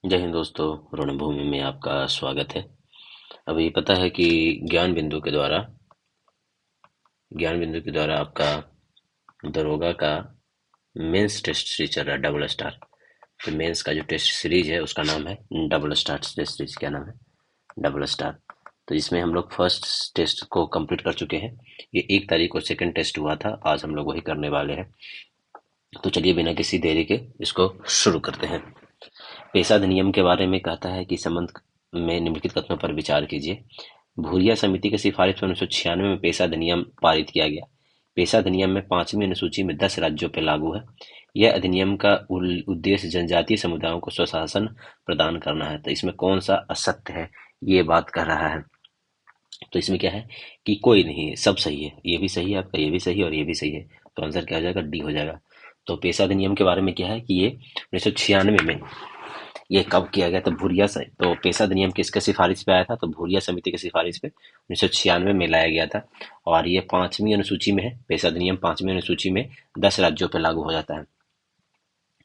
जय हिंद दोस्तों। रणभूमि में आपका स्वागत है। अभी पता है कि ज्ञान बिंदु के द्वारा आपका दरोगा का मेंस टेस्ट सीरीज चल रहा है, डबल स्टार। तो मेंस का जो टेस्ट सीरीज है उसका नाम है डबल स्टार टेस्ट सीरीज। क्या नाम है? Double star. तो इसमें हम लोग फर्स्ट टेस्ट को कंप्लीट कर चुके हैं। ये 1 तारीख को सेकंड टेस्ट हुआ था, आज हम लोग वही करने वाले हैं। तो चलिए बिना किसी देरी के इसको शुरू करते हैं। पेशा अधिनियम के बारे में कहता है कि संबंध में निम्नलिखित कथनों पर विचार कीजिए। भूरिया समिति की सिफारिश पर 1996 में पेशा अधिनियम पारित किया गया। पेशा अधिनियम में 5वीं अनुसूची में 10 राज्यों पर लागू है। यह अधिनियम का उद्देश्य जनजातीय समुदायों को स्वशासन प्रदान करना है। तो इसमें कौन सा असत्य है, ये बात कर रहा है। तो इसमें क्या है कि कोई नहीं है, सब सही है। ये भी सही है आपका, ये भी सही है और ये भी सही है। तो आंसर क्या हो जाएगा? डी हो जाएगा। तो पेशा अधिनियम के बारे में क्या है कि ये 1996 में ये कब किया गया? तो भूरिया से तो पेशा अधिनियम किसके सिफारिश पे आया था? तो भूरिया समिति की सिफारिश पे 1996 में लाया गया था। और ये 5वीं अनुसूची में है। पेशा अधिनियम 5वीं अनुसूची में 10 राज्यों पे लागू हो जाता है।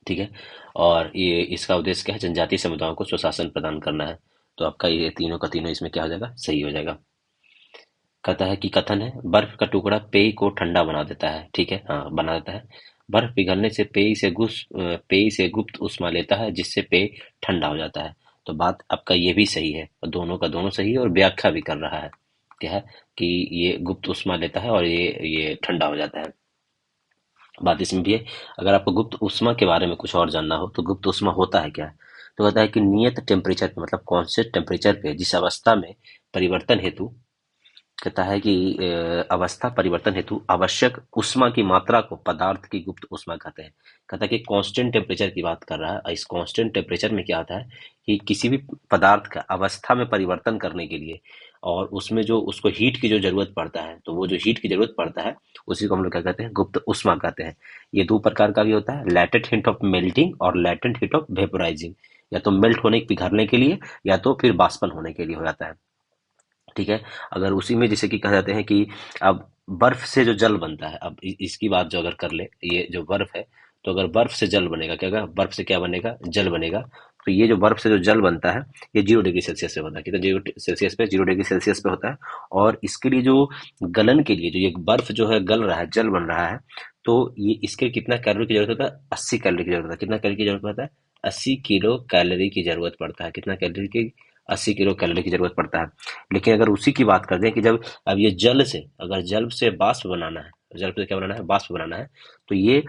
ठीक है। और ये इसका उद्देश्य क्या है? जनजातीय समुदायों को स्वशासन प्रदान करना है। तो आपका ये तीनों का तीनों इसमें क्या हो जाएगा? सही हो जाएगा। कहता है कि कथन है, बर्फ का टुकड़ा पेय को ठंडा बना देता है। ठीक है, हाँ बना देता है। बर्फ पिघलने से पेय से गुप्त उष्मा लेता है, जिससे पेय ठंडा हो जाता है। तो बात आपका ये भी सही है और दोनों का दोनों सही है और व्याख्या भी कर रहा है। क्या है कि ये गुप्त उष्मा लेता है और ये ठंडा हो जाता है। बात इसमें भी है। अगर आपको गुप्त ऊष्मा के बारे में कुछ और जानना हो तो गुप्त ऊष्मा होता है क्या? तो कहता है कि नियत टेम्परेचर पे, मतलब कॉन्स्टेंट टेम्परेचर पे जिस अवस्था में परिवर्तन हेतु, कहता है कि अवस्था परिवर्तन हेतु आवश्यक ऊष्मा की मात्रा को पदार्थ की गुप्त ऊष्मा कहते हैं। कहता है कि कांस्टेंट टेम्परेचर की बात कर रहा है और इस कांस्टेंट टेम्परेचर में क्या होता है कि किसी भी पदार्थ का अवस्था में परिवर्तन करने के लिए और उसमें जो उसको हीट की जो जरूरत पड़ता है, तो वो जो हीट की जरूरत पड़ता है उसी को हम लोग क्या कहते हैं? गुप्त ऊष्मा कहते हैं। ये 2 प्रकार का भी होता है, लैटेंट हीट ऑफ मेल्टिंग और लैटेंट हीट ऑफ वेपोराइजिंग। या तो मेल्ट होने पिघलने के लिए या तो फिर बाष्पन होने के लिए हो जाता है। ठीक है। अगर उसी में जैसे कि कह जाते हैं कि अब बर्फ से जो जल बनता है, अब इसकी बात जो अगर कर ले, ये जो बर्फ है, तो अगर बर्फ से जल बनेगा, क्या होगा? बर्फ से क्या बनेगा? जल बनेगा। तो ये जो बर्फ से जो जल बनता है, ये 0 डिग्री सेल्सियस पे बनता है। कितना 0 डिग्री सेल्सियस पे? 0 डिग्री सेल्सियस पे होता है। और इसके लिए जो गलन के लिए जो ये बर्फ जो है गल रहा है, जल बन रहा है, तो ये इसके कितना कैलोरी की जरूरत होता है? 80 कैलोरी की जरूरत होता है। कितना कैलोरी की जरूरत पड़ता है? 80 किलो कैलोरी की जरूरत पड़ता है। कितना कैलोरी की? 80 किलो कैलोरी की जरूरत पड़ता है। लेकिन अगर उसी की बात कर दें कि जब अब ये जल से, अगर जल से बाष्प बनाना है, जल से क्या बनाना है? बाष्प बनाना है। तो ये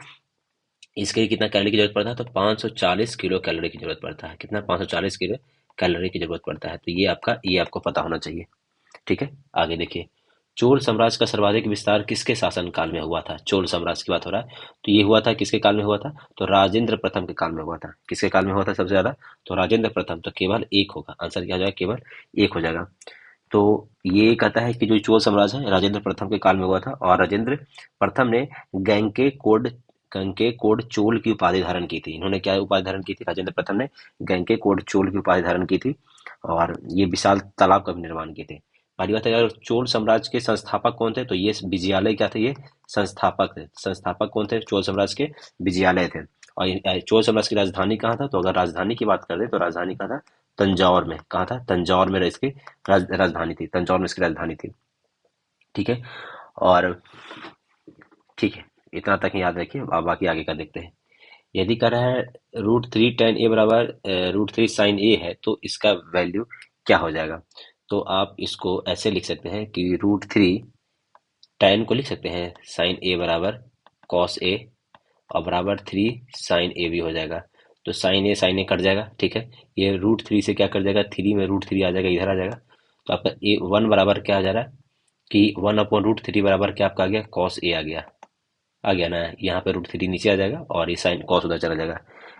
इसके लिए कितना कैलोरी की जरूरत पड़ता है? तो 540 किलो कैलोरी की जरूरत पड़ता है। कितना? 540 किलो कैलोरी की जरूरत पड़ता है। तो ये आपको पता होना चाहिए। ठीक है। आगे देखिए, चोल साम्राज्य का सर्वाधिक विस्तार किसके शासन काल में हुआ था? चोल साम्राज्य की बात हो रहा है। तो ये हुआ था किसके काल में हुआ था? तो राजेंद्र प्रथम के काल में हुआ था। किसके काल में हुआ था सबसे ज्यादा? तो राजेंद्र प्रथम। तो केवल एक होगा आंसर, क्या हो जाएगा? केवल एक हो जाएगा। तो ये कहता है कि जो चोल साम्राज्य है राजेंद्र प्रथम के काल में हुआ था और राजेंद्र प्रथम ने गंगेकोड चोल की उपाधि धारण की थी। इन्होंने क्या उपाधि धारण की थी? राजेंद्र प्रथम ने गंगेकोड चोल की उपाधि धारण की थी और ये विशाल तालाब का भी निर्माण किए थे। पहली बात है, अगर चोल साम्राज्य के संस्थापक कौन थे? तो ये विजयालय क्या थे? ये संस्थापक थे। संस्थापक कौन थे चोल साम्राज्य के? विजयालय थे। और चोल साम्राज्य की राजधानी कहाँ था? तो अगर राजधानी की बात करें तो राजधानी कहाँ था? तंजौर में। कहाँ था? तंजौर में इसकी राजधानी थी। तंजौर में इसकी राजधानी थी। ठीक है। और ठीक है, इतना तक ही याद रखिए। अब बाकी आगे का देखते हैं। यदि कह रहा है √3 tan A बराबर √3 sin A है, तो इसका वैल्यू क्या हो जाएगा? तो आप इसको ऐसे लिख सकते हैं कि √3 tan को लिख सकते हैं साइन ए बराबर कॉस ए और बराबर 3 sin A भी हो जाएगा। तो साइन ए कट जाएगा। ठीक है। ये √3 से क्या कर जाएगा? 3 में √3 आ जाएगा, इधर आ जाएगा। तो आपका ए 1 बराबर क्या आ जा रहा है कि 1/√3 बराबर क्या आपका आ गया? कॉस ए आ गया ना। यहाँ पे √3 नीचे आ जाएगा और ये साइन कॉस उधर चला जाएगा।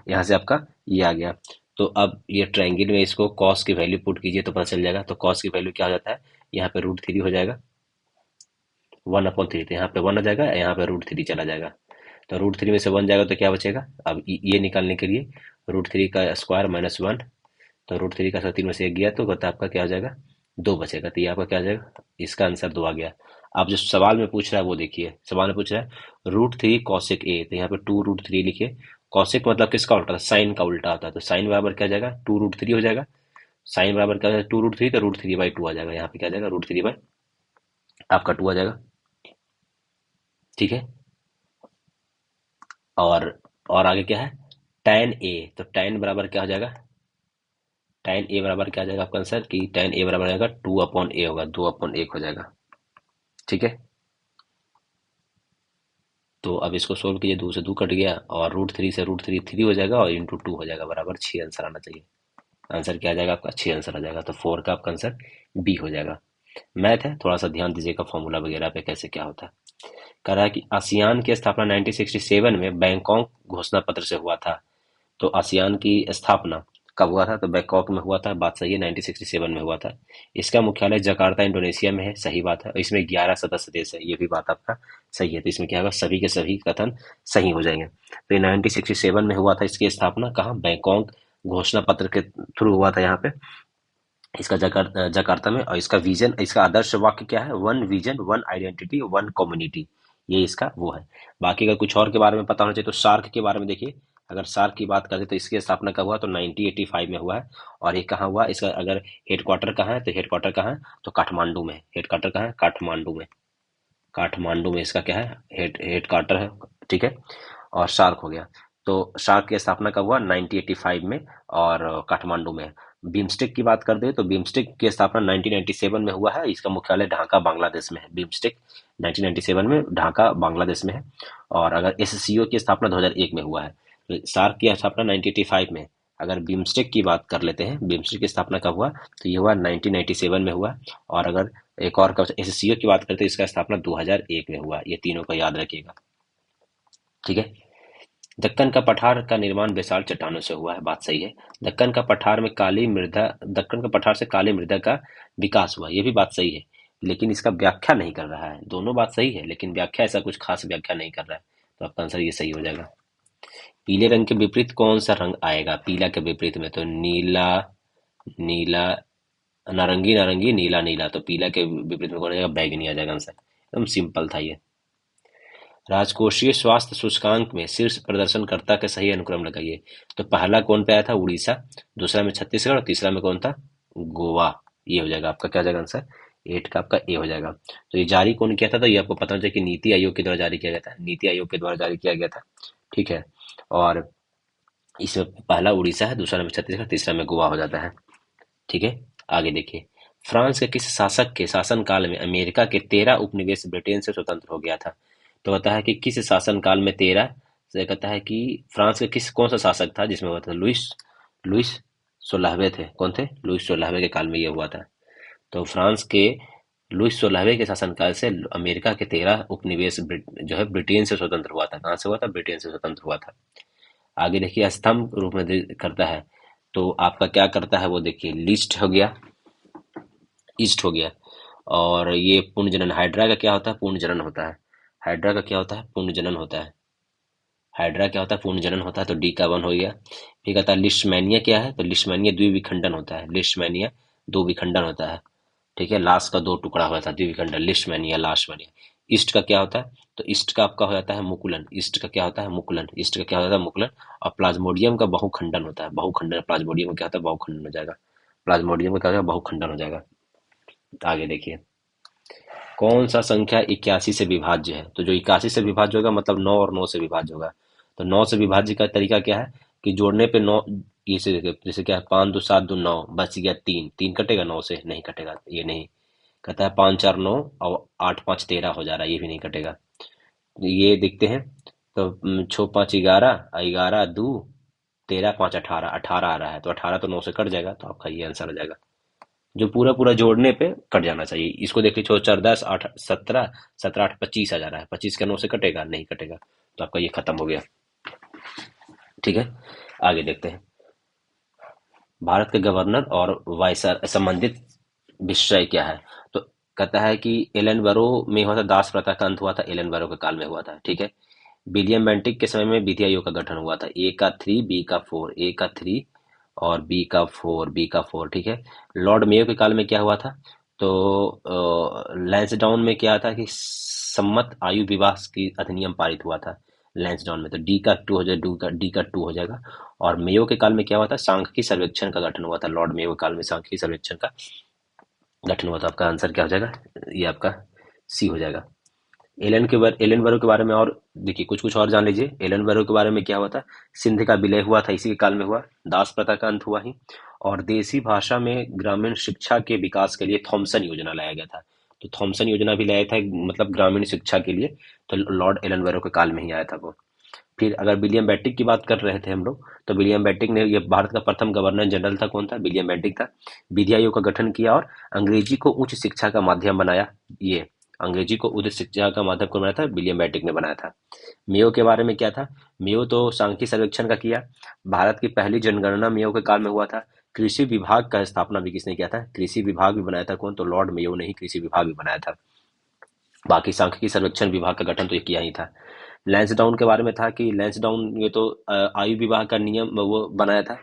यहाँ से आपका ये आ गया। तो अब ये ट्रायंगल में इसको कॉस की वैल्यू पुट कीजिए तो पता चल जाएगा। तो कॉस की वैल्यू क्या हो जाता है? यहाँ पे √3 हो जाएगा 1/3। तो यहाँ पे 1 आ जाएगा, यहाँ पे √3 चला जाएगा। तो √3 में से 1 जाएगा तो क्या बचेगा? अब ये निकालने के लिए √3 का स्क्वायर -1। तो √3 का 3 में से 1 गया तो बता आपका क्या हो जाएगा? 2 बचेगा। तो ये आपका क्या आ जाएगा? इसका आंसर 2 आ गया। आप जो सवाल में पूछ रहा है वो देखिए। सवाल में पूछ रहा है √3 cosec A, तो यहाँ पे 2 √3 लिखिए कॉसेक मतलब किसका उल्टा था, साइन का उल्टा होता है, तो साइन बराबर क्या हो जाएगा, 2√3 हो जाएगा। साइन बराबर क्या हो जाएगा, 2√3, तो √3/2 आ जाएगा, यहाँ पे क्या आ जाएगा, √3 बाई आपका 2 आ जाएगा। ठीक है। और और आगे क्या है, tan ए, तो tan बराबर क्या हो जाएगा, tan ए बराबर क्या आ जाएगा आपका आंसर, कि tan ए बराबर आ जाएगा 2/a होगा, 2/1 हो जाएगा। ठीक है। तो अब इसको सोल्व कीजिए, 2 से 2 कट गया, और √3 से √3 3 हो जाएगा, और इंटू 2 हो जाएगा, बराबर 6 आंसर आना चाहिए। आंसर क्या आ जाएगा आपका, 6 आंसर आ जाएगा, तो 4 का आपका आंसर बी हो जाएगा। मैथ है, थोड़ा सा ध्यान दीजिएगा फॉर्मूला वगैरह पे कैसे क्या होता है। कह रहा है कि आसियान की स्थापना 1967 में बैंकॉक घोषणा पत्र से हुआ था। तो आसियान की स्थापना कब हुआ था, तो बैंकॉक में हुआ था, बात सही है, 1967 में हुआ था। इसका मुख्यालय जकार्ता इंडोनेशिया में है, सही बात है। इसमें 11 सदस्य देश है, ये भी बात आपका सही है। तो इसमें क्या होगा, सभी के सभी कथन सही हो जाएंगे। तो ये 1967 में हुआ था, इसकी स्थापना कहाँ, बैंकॉक घोषणा पत्र के थ्रू हुआ था यहाँ पे, इसका जकार्ता में। और इसका विजन, इसका आदर्श वाक्य क्या है, one vision one identity one community, ये इसका वो है। बाकी अगर कुछ और के बारे में पता होना चाहिए तो सार्क के बारे में देखिए। अगर सार्क की बात करें तो इसकी स्थापना कब हुआ, तो 1985 में हुआ है। और ये कहाँ हुआ, इसका अगर हेडक्वार्टर कहाँ है, तो हेडक्वार्टर कहाँ है, तो काठमांडू में। हेडक्वार्टर कहाँ है, काठमांडू में। काठमांडू में इसका क्या है, हेडक्वार्टर है। ठीक है। और शार्क हो गया। तो शार्क की स्थापना कब हुआ, 1985 में, और काठमांडू में। बिम्स्टेक की बात कर दे तो बिम्स्टेक की स्थापना 1997 में हुआ है, इसका मुख्यालय ढाका बांग्लादेश में है। बिम्स्टेक 1997 में ढाका बांग्लादेश में है। और अगर एससीओ की स्थापना 2001 में हुआ है। तो सार्क की स्थापना 1985 में। अगर बिम्स्टेक की बात कर लेते हैं, बिम्स्टेक की स्थापना कब हुआ, तो ये हुआ 1997 में हुआ। और अगर एक और कब एससीओ की बात करते हैं, इसका स्थापना 2001 में हुआ। ये तीनों का याद रखिएगा। ठीक है। दक्कन का पठार का निर्माण बेसाल्ट चट्टानों से हुआ है, बात सही है। दक्कन का पठार से काली मृदा का विकास हुआ, ये भी बात सही है। लेकिन इसका व्याख्या नहीं कर रहा है, दोनों बात सही है, लेकिन व्याख्या ऐसा कुछ खास व्याख्या नहीं कर रहा है। तो आपका आंसर ये सही हो जाएगा। पीले रंग के विपरीत कौन सा रंग आएगा, पीला के विपरीत में, तो नीला, नीला, नारंगी नारंगी, नीला नीला, तो पीला के विपरीत में कौन आ जाएगा, बैगनी आ जाएगा आंसर। एकदम सिंपल था ये। राजकोषीय स्वास्थ्य सूचकांक में शीर्ष प्रदर्शनकर्ता का सही अनुक्रम लगाइए। तो पहला कौन पे आया था, उड़ीसा। दूसरा में छत्तीसगढ़, और तीसरा में कौन था, गोवा। ये हो जाएगा आपका, क्या हो जाएगा आंसर, 8 का आपका ए हो जाएगा। तो ये जारी कौन किया था, तो ये आपको पता होना चाहिए कि नीति आयोग के द्वारा जारी किया गया था, नीति आयोग के द्वारा जारी किया गया था। ठीक है। और इसमें पहला उड़ीसा है, दूसरा में छत्तीसगढ़, तीसरा में गोवा हो जाता है। ठीक है। आगे देखिए, फ्रांस के किस शासक के शासनकाल में अमेरिका के 13 उपनिवेश ब्रिटेन से स्वतंत्र हो गया था। तो कहता है कि किस शासनकाल में 13 से, कहता है कि फ्रांस के किस कौन सा शासक था जिसमें हुआ था, लुइस लुइस 16वें थे, कौन थे, लुइस 16वें के काल में ये हुआ था। तो फ्रांस के लुइस 16वें के शासनकाल से अमेरिका के 13 उपनिवेश जो है ब्रिटेन से स्वतंत्र हुआ था। कहाँ से हुआ था, ब्रिटेन से स्वतंत्र हुआ था। आगे देखिए, स्तंभ रूप में करता है, तो आपका क्या करता है वो देखिए, लिस्ट हो गया, ईस्ट हो गया। और ये पूर्ण जनन, हाइड्रा का क्या होता है, पूर्ण जनन होता है। हाइड्रा का क्या होता है, पूर्ण जनन होता है। हाइड्रा क्या होता है, पूर्ण जनन होता है, तो डी का 1 हो गया। फिर कहता है लिस्टमैनिया क्या है, तो लिस्टमैनिया द्विविखंडन होता है, लिस्टमैनिया दो विखंडन होता है। ठीक है, लाश का दो टुकड़ा हुआ था, द्विविखंडन, लिस्टमैनिया, लास्टमैनिया। ईस्ट का क्या होता है, तो ईस्ट का आपका हो जाता है मुकुलन, ईस्ट का क्या होता है, मुकुलन, ईस्ट का क्या होता है, मुकुलन। और प्लाज्मोडियम का बहुखंडन होता है, बहुखंडन, प्लाज्मोडियम का क्या होता है, बहुखंडन हो जाएगा। प्लाज्मोडियम का क्या होगा, बहुखंडन हो जाएगा। आगे देखिए, कौन सा संख्या 81 से विभाज्य है, तो जो 81 से विभाज्य होगा मतलब 9 और 9 से विभाज्य होगा। तो 9 से विभाज्य का तरीका क्या है, कि जोड़ने पे 9, इसे देखिए, जैसे क्या है, 5 2 7 2 9, बच गया 3, 3 कटेगा 9 से, नहीं कटेगा, ये नहीं। कहता है 5 4 9, और 8 5 13 हो जा रहा है, ये भी नहीं कटेगा। ये देखते हैं, तो 6 5 11, 11 2 13, 5 18, 18 आ रहा है, तो 18 तो 9 से कट जाएगा, तो आपका ये आंसर हो जाएगा। जो पूरा पूरा जोड़ने पे कट जाना चाहिए। इसको देख लीजिए, 4 4 10 8 17, 17 8 25 आ जा रहा है, 25 का 9 से कटेगा, नहीं कटेगा, तो आपका ये खत्म हो गया। ठीक है। आगे देखते हैं, भारत के गवर्नर और वायसर संबंधित विषय क्या है। तो कहता है कि एलन बरो में हुआ था, दास प्रथा का अंत हुआ था, एलन बरो के काल में हुआ था। ठीक है। विलियम बेंटिक के समय में विधि आयोग का गठन हुआ था, ए का 3, बी का 4, ए का 3 और बी का 4, बी का 4। ठीक है। लॉर्ड मेयो के काल में क्या हुआ था, तो लैंसडाउन में क्या था कि सम्मत आयु विवाह की अधिनियम पारित हुआ था। लैंसडाउन में, तो डी का टू हो जाएगा, डी का टू हो जाएगा। और मेयो के काल में क्या हुआ था, सांख्यिकी सर्वेक्षण का गठन हुआ था, लॉर्ड मेयो के काल में सांख्यिकी सर्वेक्षण का गठन हुआ था। आपका आंसर क्या हो जाएगा, ये आपका सी हो जाएगा। एलन बरो के बारे में और देखिए, कुछ कुछ और जान लीजिए। एलन बरो के बारे में क्या हुआ था, सिंध का विलय हुआ था, इसी के काल में हुआ। दास प्रथा का अंत हुआ ही। और देसी भाषा में ग्रामीण शिक्षा के विकास के लिए थॉमसन योजना लाया गया था। तो थॉमसन योजना भी लाया था, मतलब ग्रामीण शिक्षा के लिए, तो लॉर्ड एलन बरो के काल में ही आया था वो। फिर अगर विलियम बेंटिक की बात कर रहे थे हम लोग, तो विलियम बेंटिक ने, ये भारत का प्रथम गवर्नर जनरल था, कौन था, विलियम बेंटिक था। विधि आयोग का गठन किया और अंग्रेजी को उच्च शिक्षा का माध्यम बनाया। ये अंग्रेजी को उच्च शिक्षा का माध्यम कौन बनाया था, विलियम बेंटिक ने बनाया था। मेयो के बारे में क्या था, मेयो तो सांख्यिकी सर्वेक्षण का किया। भारत की पहली जनगणना मेयो के काल में हुआ था। कृषि विभाग का स्थापना भी किसने किया था, कृषि विभाग भी बनाया था कौन, तो लॉर्ड मेयो ने ही कृषि विभाग भी बनाया था। बाकी सांख्यिकी सर्वेक्षण विभाग का गठन तो ये किया ही था। लैंसडाउन के बारे में था कि लैंसडाउन ये तो आयु विवाह का नियम वो बनाया था।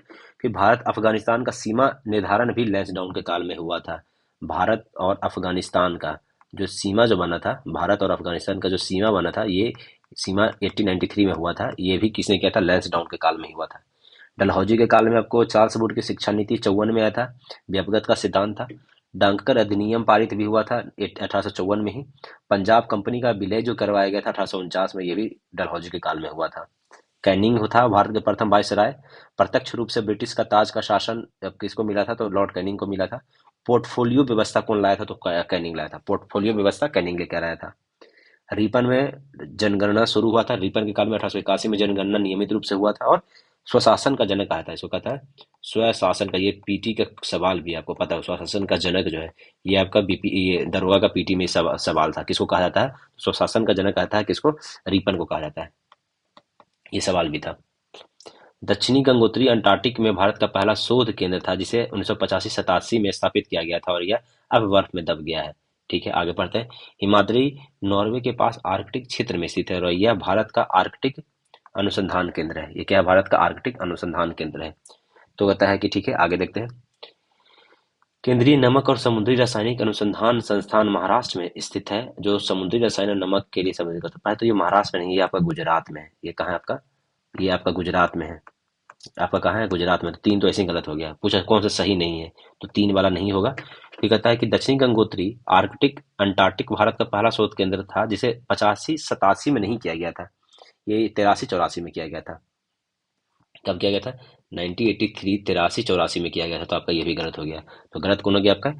फिर भारत अफगानिस्तान का सीमा निर्धारण भी लैंसडाउन के काल में हुआ था। भारत और अफगानिस्तान का जो सीमा जो बना था, भारत और अफगानिस्तान का जो सीमा बना था, ये सीमा 1893 में हुआ था। ये भी किसने किया था, लैंसडाउन के काल में ही हुआ था। डलहौजी के काल में आपको चार्ल्स वुड की शिक्षा नीति 54 में आया था, व्यपगत का सिद्धांत था। डंकर अधिनियम पारित भी हुआ था 1854 में ही। पंजाब कंपनी का विलय जो करवाया गया था 1849 में, ये भी डलहौजी के काल में हुआ था। कैनिंग था भारत के प्रथम वायसराय। प्रत्यक्ष रूप से ब्रिटिश का ताज का शासन अब किसको मिला था, तो लॉर्ड कैनिंग को मिला था। पोर्टफोलियो व्यवस्था कौन लाया था, तो कैनिंग लाया था। पोर्टफोलियो व्यवस्था कैनिंग लेकर आया था। रिपन में जनगणना शुरू हुआ था, रिपन के काल में 1881 में जनगणना नियमित रूप से हुआ था। और स्वशासन का जनक कहा था, इसको कहता है स्वशासन का। ये पीटी का सवाल भी आपको पता है, स्वशासन का जनक जो है, ये आपका बीपी, ये दरोगा का पीटी में सवाल था, किसको कहा जाता है, स्वशासन का जनक कहता है किसको, रिपन को कहा जाता है। ये सवाल भी था। दक्षिणी गंगोत्री अंटार्कटिक में भारत का पहला शोध केंद्र था, जिसे 1985-87 में स्थापित किया गया था, और यह अब बर्फ में दब गया है। ठीक है, आगे पढ़ते हैं। हिमाद्री नॉर्वे के पास आर्कटिक क्षेत्र में स्थित है, और यह भारत का आर्कटिक अनुसंधान केंद्र है। ये क्या है, भारत का आर्कटिक अनुसंधान केंद्र है। तो कहता है कि ठीक है, आगे देखते हैं। केंद्रीय नमक और समुद्री रासायनिक अनुसंधान संस्थान महाराष्ट्र में स्थित है, जो समुद्री रसायन और नमक के लिए संबंधित होता है। तो ये महाराष्ट्र में नहीं, ये आपका गुजरात में है। ये कहाँ है आपका, ये आपका गुजरात में है। आपका कहाँ है, गुजरात में। तो तीन तो ऐसे ही गलत हो गया, पूछा कौन सा सही नहीं है, तो तीन वाला नहीं होगा। फिर कहता है कि दक्षिणी गंगोत्री आर्कटिक अंटार्कटिक भारत का पहला शोध केंद्र था, जिसे 85-87 में नहीं किया गया था, ये 83-84 में किया गया था। कब किया गया था, 1983, 83-84 में किया गया था। तो आपका ये भी गलत हो गया। तो गलत कौन हो गया आपका,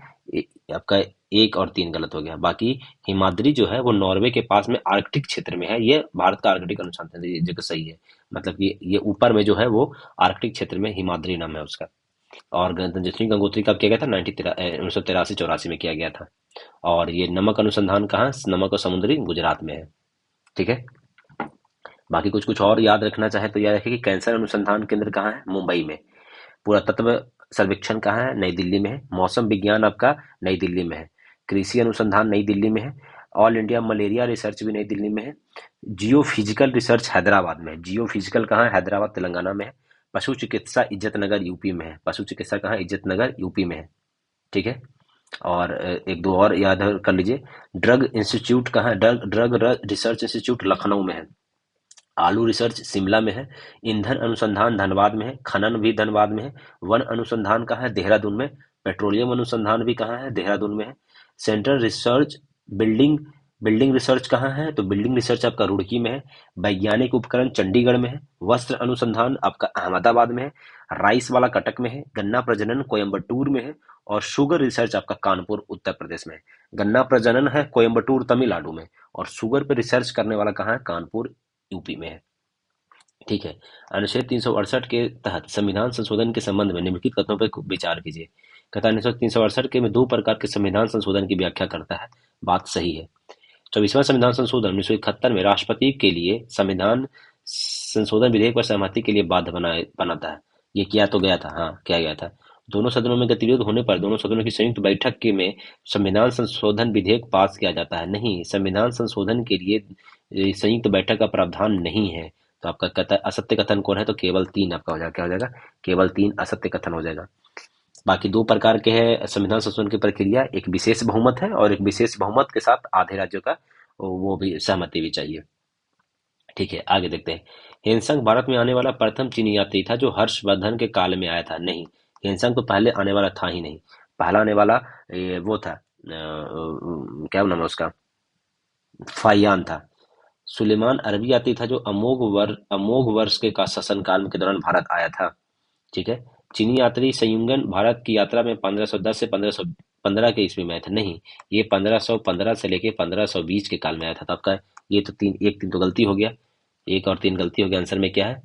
आपका एक और तीन गलत हो गया। बाकी हिमाद्री जो है वो नॉर्वे के पास में आर्कटिक क्षेत्र में है, ये भारत का आर्कटिक अनुसंधान, ये जगह सही है। मतलब ये ऊपर में जो है वो आर्कटिक क्षेत्र में हिमाद्री नाम है उसका। और दक्षिणी गंगोत्री कब किया गया था, 1983-84 में किया गया था। और ये नमक अनुसंधान कहाँ, नमक और समुद्री गुजरात में है। ठीक है। बाकी कुछ कुछ और याद रखना चाहे तो याद रखिए कि कैंसर अनुसंधान केंद्र कहाँ है, मुंबई में। पुरातत्व सर्वेक्षण कहाँ है, नई दिल्ली में है। मौसम विज्ञान आपका नई दिल्ली में है। कृषि अनुसंधान नई दिल्ली में है। ऑल इंडिया मलेरिया रिसर्च भी नई दिल्ली में है। जियो फिजिकल रिसर्च हैदराबाद में है। जियो फिजिकल कहाँ है, हैदराबाद तेलंगाना में है। पशु चिकित्सा इज्जत नगर यूपी में है। पशु चिकित्सा कहाँ है, इज्जत नगर यूपी में है। ठीक है। और एक दो और याद कर लीजिए। ड्रग इंस्टीट्यूट कहाँ है, drug drug research institute Lucknow में है। आलू रिसर्च शिमला में है। ईंधन अनुसंधान धनबाद में है। खनन भी धनबाद में है। वन अनुसंधान कहाँ है, देहरादून में। पेट्रोलियम अनुसंधान भी कहाँ है, देहरादून में है। Central research building building research कहाँ है, तो बिल्डिंग रिसर्च आपका रुड़की में है। वैज्ञानिक उपकरण चंडीगढ़ में है। वस्त्र अनुसंधान आपका अहमदाबाद में है। राइस वाला कटक में है। गन्ना प्रजनन कोयम्बटूर में है। और शुगर रिसर्च आपका कानपुर उत्तर प्रदेश में है। गन्ना प्रजनन है कोयम्बटूर तमिलनाडु में, और शुगर पे रिसर्च करने वाला कहाँ है, कानपुर यूपी में है। ठीक है। अनुच्छेद 368 के तहत संविधान संशोधन के संबंध में निम्नलिखित कथनों पर विचार कीजिए। कहता है, अनुच्छेद 368 के में दो प्रकार के संविधान संशोधन की व्याख्या करता है। बात सही है। 24वां संविधान संशोधन 1971 में राष्ट्रपति के लिए संविधान संशोधन विधेयक पर सहमति के लिए बाध्य बनाता है। ये किया तो गया था, हाँ किया गया था। दोनों सदनों में गतिरोध होने पर दोनों सदनों की संयुक्त बैठक के में संविधान संशोधन विधेयक पास किया जाता है। नहीं, संविधान संशोधन के लिए संयुक्त बैठक का प्रावधान नहीं है। तो आपका असत्य कथन कौन है, तो केवल तीन आपका हो जाएगा, क्या हो जाएगा, केवल तीन असत्य कथन हो जाएगा। बाकी दो प्रकार के है संविधान संशोधन की प्रक्रिया, एक विशेष बहुमत है और एक विशेष बहुमत के साथ आधे राज्यों का वो भी सहमति भी चाहिए। ठीक है, आगे देखते हैं। हेनसंग भारत में आने वाला प्रथम चीनी यात्री था जो हर्षवर्धन के काल में आया था। नहीं, हेनसंग तो पहले आने वाला था ही नहीं। पहला आने वाला वो था, क्या नाम है उसका, फाहियान था। सुलेमान अरबी यात्री था जो अमोघ वर्ष के का शासन काल के दौरान भारत आया था। ठीक है। चीनी यात्री संयुगन भारत की यात्रा में 1510 से 1515 के ईस्वी में आया था। नहीं, ये 1515 से लेके 1520 के काल में आया था। तो आपका ये तो तीन, एक तीन तो गलती हो गया, एक और तीन गलती हो गया। आंसर में क्या है,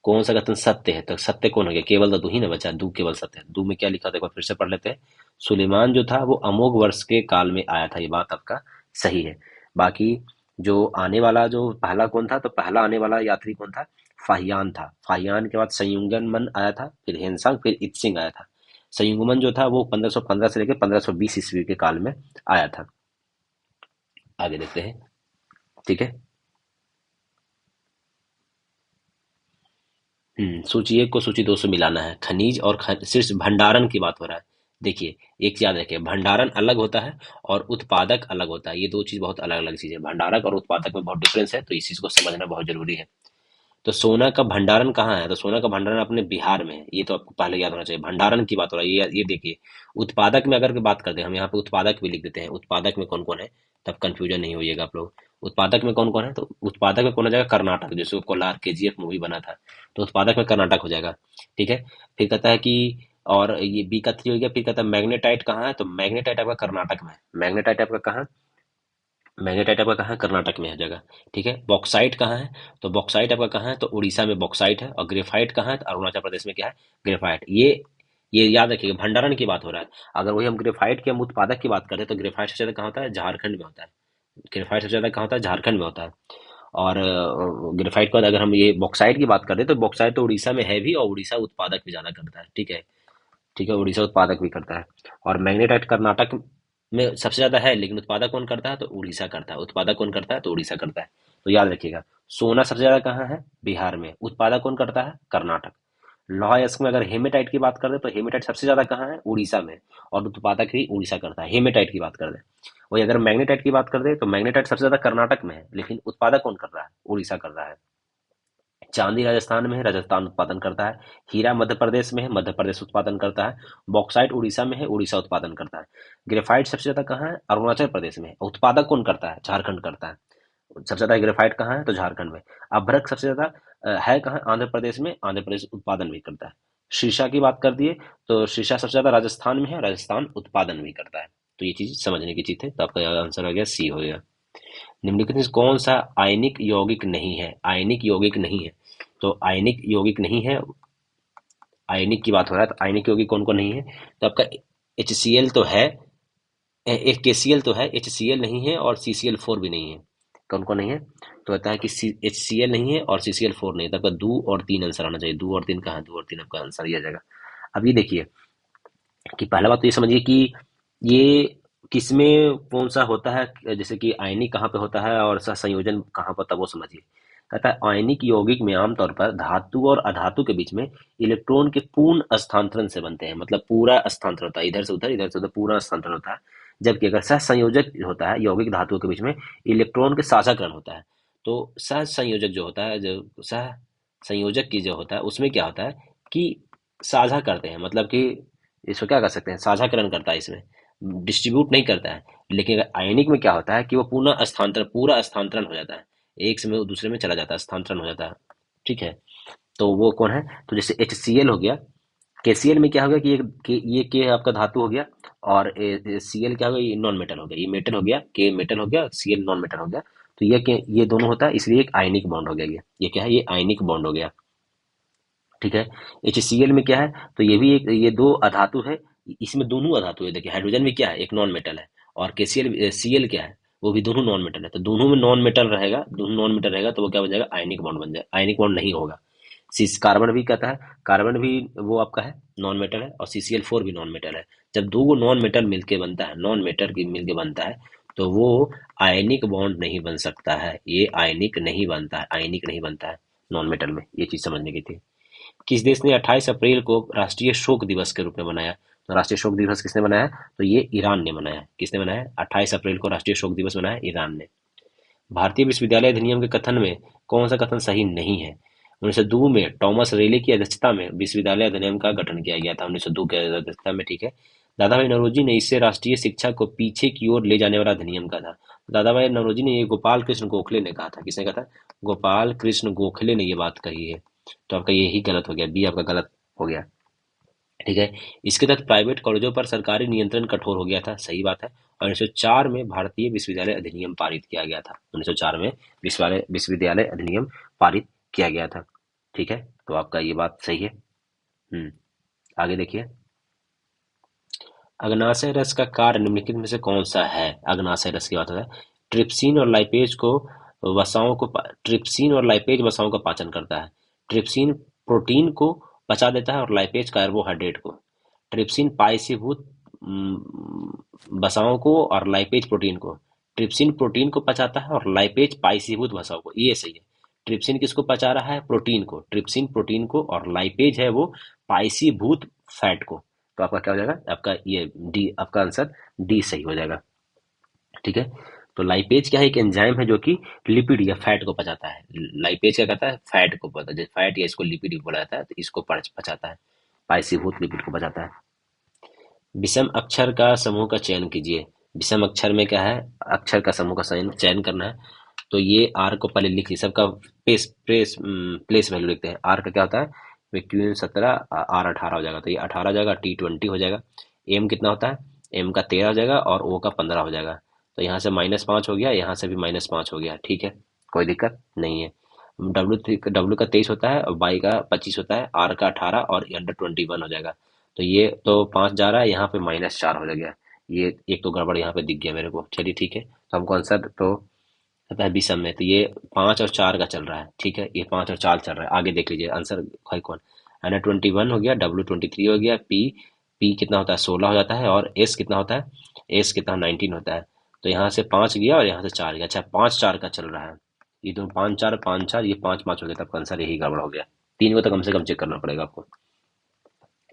कौन सा कथन सत्य है? तो सत्य कौन हो गया, केवल तो दू ही ना बचा, दू केवल सत्य है। दू में क्या लिखा था एक बार फिर से पढ़ लेते हैं। सुलेमान जो था वो अमोघ वर्ष के काल में आया था, ये बात आपका सही है। बाकी जो आने वाला, जो पहला कौन था, तो पहला आने वाला यात्री कौन था, फाहियान था। फाहियान के बाद संयुगमन आया था, फिर हेनसांग, फिर इत्सिंग आया था। संयुगमन जो था वो 1515 से लेकर 1520 ईस्वी के काल में आया था। आगे देखते हैं। ठीक है। सूची एक को सूची दो से मिलाना है। खनिज और सिर्फ भंडारण की बात हो रहा है। देखिए, एक याद रखिए, भंडारण अलग होता है और उत्पादक अलग होता है। ये दो चीज बहुत अलग अलग चीज है। भंडारक और उत्पादक में बहुत डिफरेंस है, तो इस चीज को समझना बहुत जरूरी है। तो सोना का भंडारण कहाँ है, तो सोना का भंडारण अपने बिहार में है। ये तो आपको पहले याद होना चाहिए। भंडारण की बात हो रहा है, ये देखिए। उत्पादक में अगर बात करते हैं, हम यहाँ पे उत्पादक भी लिख देते हैं। उत्पादक में कौन कौन है, तब कंफ्यूजन नहीं होइएगा आप लोग। उत्पादक में कौन कौन है, तो उत्पादक में कौन हो जाएगा, कर्नाटक, जैसे कोलार केजीएफ मूवी बना था, तो उत्पादक में कर्नाटक हो जाएगा। ठीक है। फिर कहता है कि, और ये बी का थ्री हो गया। फिर कहता है मैग्नेटाइट कहाँ है, तो मैग्नेटाइट आपका कर्नाटक में है। मैग्नेटाइट आपका कहाँ, मैग्नेटाइट आपका कहाँ है, कर्नाटक में है जगह। ठीक है। बॉक्साइट कहाँ है, तो बॉक्साइट आपका कहाँ है, तो उड़ीसा में बॉक्साइट है। और ग्रेफाइट कहाँ है, तो अरुणाचल प्रदेश में क्या है, ग्रेफाइट। ये याद रखिएगा, भंडारण की बात हो रहा है। अगर वही हम ग्रेफाइट के हम उत्पादक की बात करें, तो ग्रेफाइट सबसे ज्यादा कहाँ होता है, झारखंड में होता है। ग्रेफाइट सबसे ज्यादा कहाँ होता है, झारखंड में होता है। और ग्रेफाइट के बाद अगर हम ये बॉक्साइट की बात करें, तो बॉक्साइट तो उड़ीसा में है भी, और उड़ीसा उत्पादक भी ज्यादा करता है। ठीक है। ठीक है, उड़ीसा उत्पादक भी करता है। और मैग्नेटाइट कर्नाटक में सबसे ज्यादा है, लेकिन उत्पादक कौन करता है, तो उड़ीसा करता है। उत्पादक कौन करता है, तो उड़ीसा करता है। तो याद रखिएगा, सोना सबसे ज्यादा कहाँ है, बिहार में। उत्पादक कौन करता है, कर्नाटक। लौह अयस्क में अगर हेमेटाइट की बात करें, तो हेमेटाइट सबसे ज्यादा कहाँ है, उड़ीसा में। और उत्पादक भी उड़ीसा करता है, हेमेटाइट की बात कर दें। वही अगर मैग्नेटाइट की बात कर दे, तो मैग्नेटाइट सबसे ज्यादा कर्नाटक में है, लेकिन उत्पादक कौन कर रहा है, उड़ीसा कर रहा है। चांदी राजस्थान में है, राजस्थान उत्पादन करता है। हीरा मध्य प्रदेश में है, मध्य प्रदेश उत्पादन करता है। बॉक्साइट उड़ीसा में है, उड़ीसा उत्पादन करता है। ग्रेफाइट सबसे ज्यादा कहाँ है, अरुणाचल प्रदेश में है। उत्पादक कौन करता है, झारखंड करता है। सबसे ज्यादा ग्रेफाइट कहाँ है, तो झारखंड में। अभ्रक सबसे ज्यादा है कहाँ, आंध्र प्रदेश में। आंध्र प्रदेश उत्पादन भी करता है। शीशा की बात कर दिए, तो शीशा सबसे ज्यादा राजस्थान में है, राजस्थान उत्पादन भी करता है। तो ये चीज समझने की चीज है। तो आपका आंसर हो गया सी हो गया। निम्नलिखित में से कौन सा आयनिक यौगिक नहीं है, आयनिक यौगिक नहीं है। तो आयनिक यौगिक नहीं है, आयनिक की बात हो रहा है, तो आयनिक यौगिक कौन कौन नहीं है, तो आपका HCl तो है, एक KCl तो है, HCl नहीं है, और CCl4 भी नहीं है। कौन कौन नहीं है, तो कहता है कि HCl नहीं है और CCl4 नहीं है। तो आपका दो और तीन आंसर आना चाहिए। दो और तीन कहाँ है, दो और तीन आपका आंसर ये आ जाएगा। अब ये देखिए कि पहला बात तो ये समझिए कि ये किसमें कौन सा होता है, जैसे कि आयनिक कहाँ पे होता है और संयोजन कहाँ पर होता है, वो समझिए। कहता है आयनिक यौगिक में आमतौर पर धातु और अधातु के बीच में इलेक्ट्रॉन के पूर्ण स्थानांतरण से बनते हैं। मतलब पूरा स्थानांतरण होता है, इधर से उधर, इधर से उधर, पूरा स्थानांतरण होता है। जबकि अगर सह संयोजक होता है, यौगिक धातुओं के बीच में इलेक्ट्रॉन के साझाकरण होता है। तो सह संयोजक जो होता है, जो सह संयोजक की जो होता है, उसमें क्या होता है कि साझा करते हैं, मतलब कि इसको क्या कर सकते हैं, साझाकरण करता है, इसमें डिस्ट्रीब्यूट नहीं करता है। लेकिन अगर आयनिक में क्या होता है कि वो पूरा स्थानांतरण हो जाता है, एक से में दूसरे में चला जाता है, स्थानांतरण हो जाता है। ठीक है। तो वो कौन है, तो जैसे HCl हो गया। KCl में क्या हो गया कि ये के आपका धातु हो गया, और Cl क्या हो गया, ये नॉन मेटल हो गया। ये मेटल हो गया, के मेटल हो गया, Cl नॉन मेटल हो गया। तो ये दोनों होता है, इसलिए एक आयनिक बॉन्ड हो गया। ये क्या है, ये आयनिक बॉन्ड हो गया। ठीक है। HCl में क्या है, तो ये भी एक, ये दो अधातु है। इसमें दोनों अधातु है। देखिए हाइड्रोजन भी क्या है, एक नॉन मेटल है। और Cl क्या है, वो भी दोनों नॉन मेटल है। तो दोनों में नॉन मेटल रहेगा, दोनों नॉन मेटल रहेगा, तो वो क्या बन जाएगा, आयनिक बॉन्ड बन जाएगा। आयनिक बॉन्ड नहीं होगा। सिस कार्बन भी कहता है, कार्बन भी वो आपका है, नॉन मेटल है। और CCl4 भी नॉन मेटल है। जब दो नॉन मेटल मिलके बनता है, नॉन मेटल की मिलके बनता है, तो वो आयनिक बॉन्ड नहीं बन सकता है। ये आयनिक नहीं बनता है, आयनिक नहीं बनता है नॉन मेटल में। ये चीज समझने की थी। किस देश ने 28 अप्रैल को राष्ट्रीय शोक दिवस के रूप में मनाया, तो राष्ट्रीय शोक दिवस किसने मनाया, तो ये ईरान ने मनाया। किसने मनाया, 28 अप्रैल को राष्ट्रीय शोक दिवस मनाया ईरान ने। भारतीय विश्वविद्यालय अधिनियम के कथन में कौन सा कथन सही नहीं है? 1902 में टॉमस रेले की अध्यक्षता में विश्वविद्यालय अधिनियम का गठन किया गया था, 1902 के अध्यक्षता में, ठीक है। दादा भाई नौरोजी ने इससे राष्ट्रीय शिक्षा को पीछे की ओर ले जाने वाला अधिनियम का था। दादा भाई नौरोजी ने, ये गोपाल कृष्ण गोखले ने कहा था। किसने कहा था? गोपाल कृष्ण गोखले ने ये बात कही है। तो आपका यही गलत हो गया, बी आपका गलत हो गया, ठीक है। इसके तहत प्राइवेट कॉलेजों पर सरकारी नियंत्रण कठोर हो गया था, सही बात है। और 1904 में भारतीय विश्वविद्यालय अधिनियम पारित किया गया था, 1904 में विश्वविद्यालय अधिनियम पारित किया गया था, ठीक है। तो आपका ये बात सही है। आगे देखिए, अग्नाशय रस का कार्य निम्नलिखित में से कौन सा है? अग्नाशय रस की बात होता है। ट्रिप्सिन और लाइपेज को ट्रिप्सिन और लाइपेज वसाओं का पाचन करता है। ट्रिप्सिन प्रोटीन को पचा देता है और लाइपेज कार्बोहाइड्रेट को। ट्रिप्सिन पाइसीभूत वसाओं को और लाइपेज प्रोटीन को। ट्रिप्सिन प्रोटीन को पचाता है और लाइपेज पाइसीभूत वसाओं को, ये सही है। ट्रिप्सिन किसको पचा रहा है? प्रोटीन को। ट्रिप्सिन प्रोटीन को, और लाइपेज है वो पाइसीभूत फैट को। तो आपका क्या हो जाएगा? आपका ये डी, आपका आंसर डी सही हो जाएगा, ठीक है। तो लाइपेज क्या है? एक एंजाइम है जो कि लिपिड या फैट को पचाता है। लाइपेज क्या करता है? फैट को पचाता है, फैट या इसको लिपिड भी बोला जाता है, तो इसको पचाता है, पाइसीभूत लिपिड को पचाता है। विषम अक्षर का समूह का चयन कीजिए। विषम अक्षर में क्या है? अक्षर का समूह का चयन करना है। तो ये आर को पहले लिख लीजिए, सबका प्लेस वैल्यू लिखते हैं। आर का क्या होता है? क्यू 17, आर 18 हो जाएगा, तो ये 18 हो जाएगा, टी 20 हो जाएगा। एम कितना होता है? एम का 13 हो जाएगा और ओ का 15 हो जाएगा। तो यहाँ से -5 हो गया, यहाँ से भी -5 हो गया, ठीक है, कोई दिक्कत नहीं है। डब्ल्यू का 23 होता है और वाई का 25 होता है, आर का 18 और अंडर 21 हो जाएगा। तो ये तो 5 जा रहा है, यहाँ पे -4 हो गया। ये एक तो गड़बड़ यहाँ पे दिख गया मेरे को, चलिए ठीक है। तो हमको आंसर तो पता है विषम में, तो ये 5 और 4 का चल रहा है, ठीक है, ये 5 और 4 चल रहा है। आगे देख लीजिए आंसर है कौन? अंडर 21 हो गया, W 23 हो गया, पी कितना होता है? 16 हो जाता है, और एस कितना होता है? एस कितना? 19 होता है। तो यहाँ से 5 गया और यहाँ से 4 गया। अच्छा, 5-4 का चल रहा है, ये तो 5-4 5-4, ये 5-5 हो गया, तब आंसर यही गड़बड़ हो गया। 3 को तो कम से कम चेक करना पड़ेगा आपको,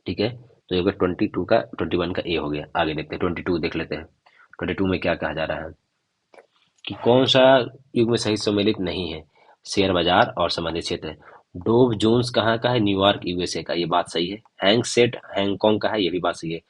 ठीक है। तो ये हो गया 22 का, 21 का ए हो गया। आगे देखते हैं, 22 देख लेते हैं। 22 में क्या कहा जा रहा है कि कौन सा युग में सही सम्मिलित नहीं है? शेयर बाजार और संबंधित क्षेत्र। डोव जोन्स कहाँ का है? न्यूयॉर्क यूएसए का, ये बात सही है। हैंग सेट हांगकांग का है, ये भी बात सही है।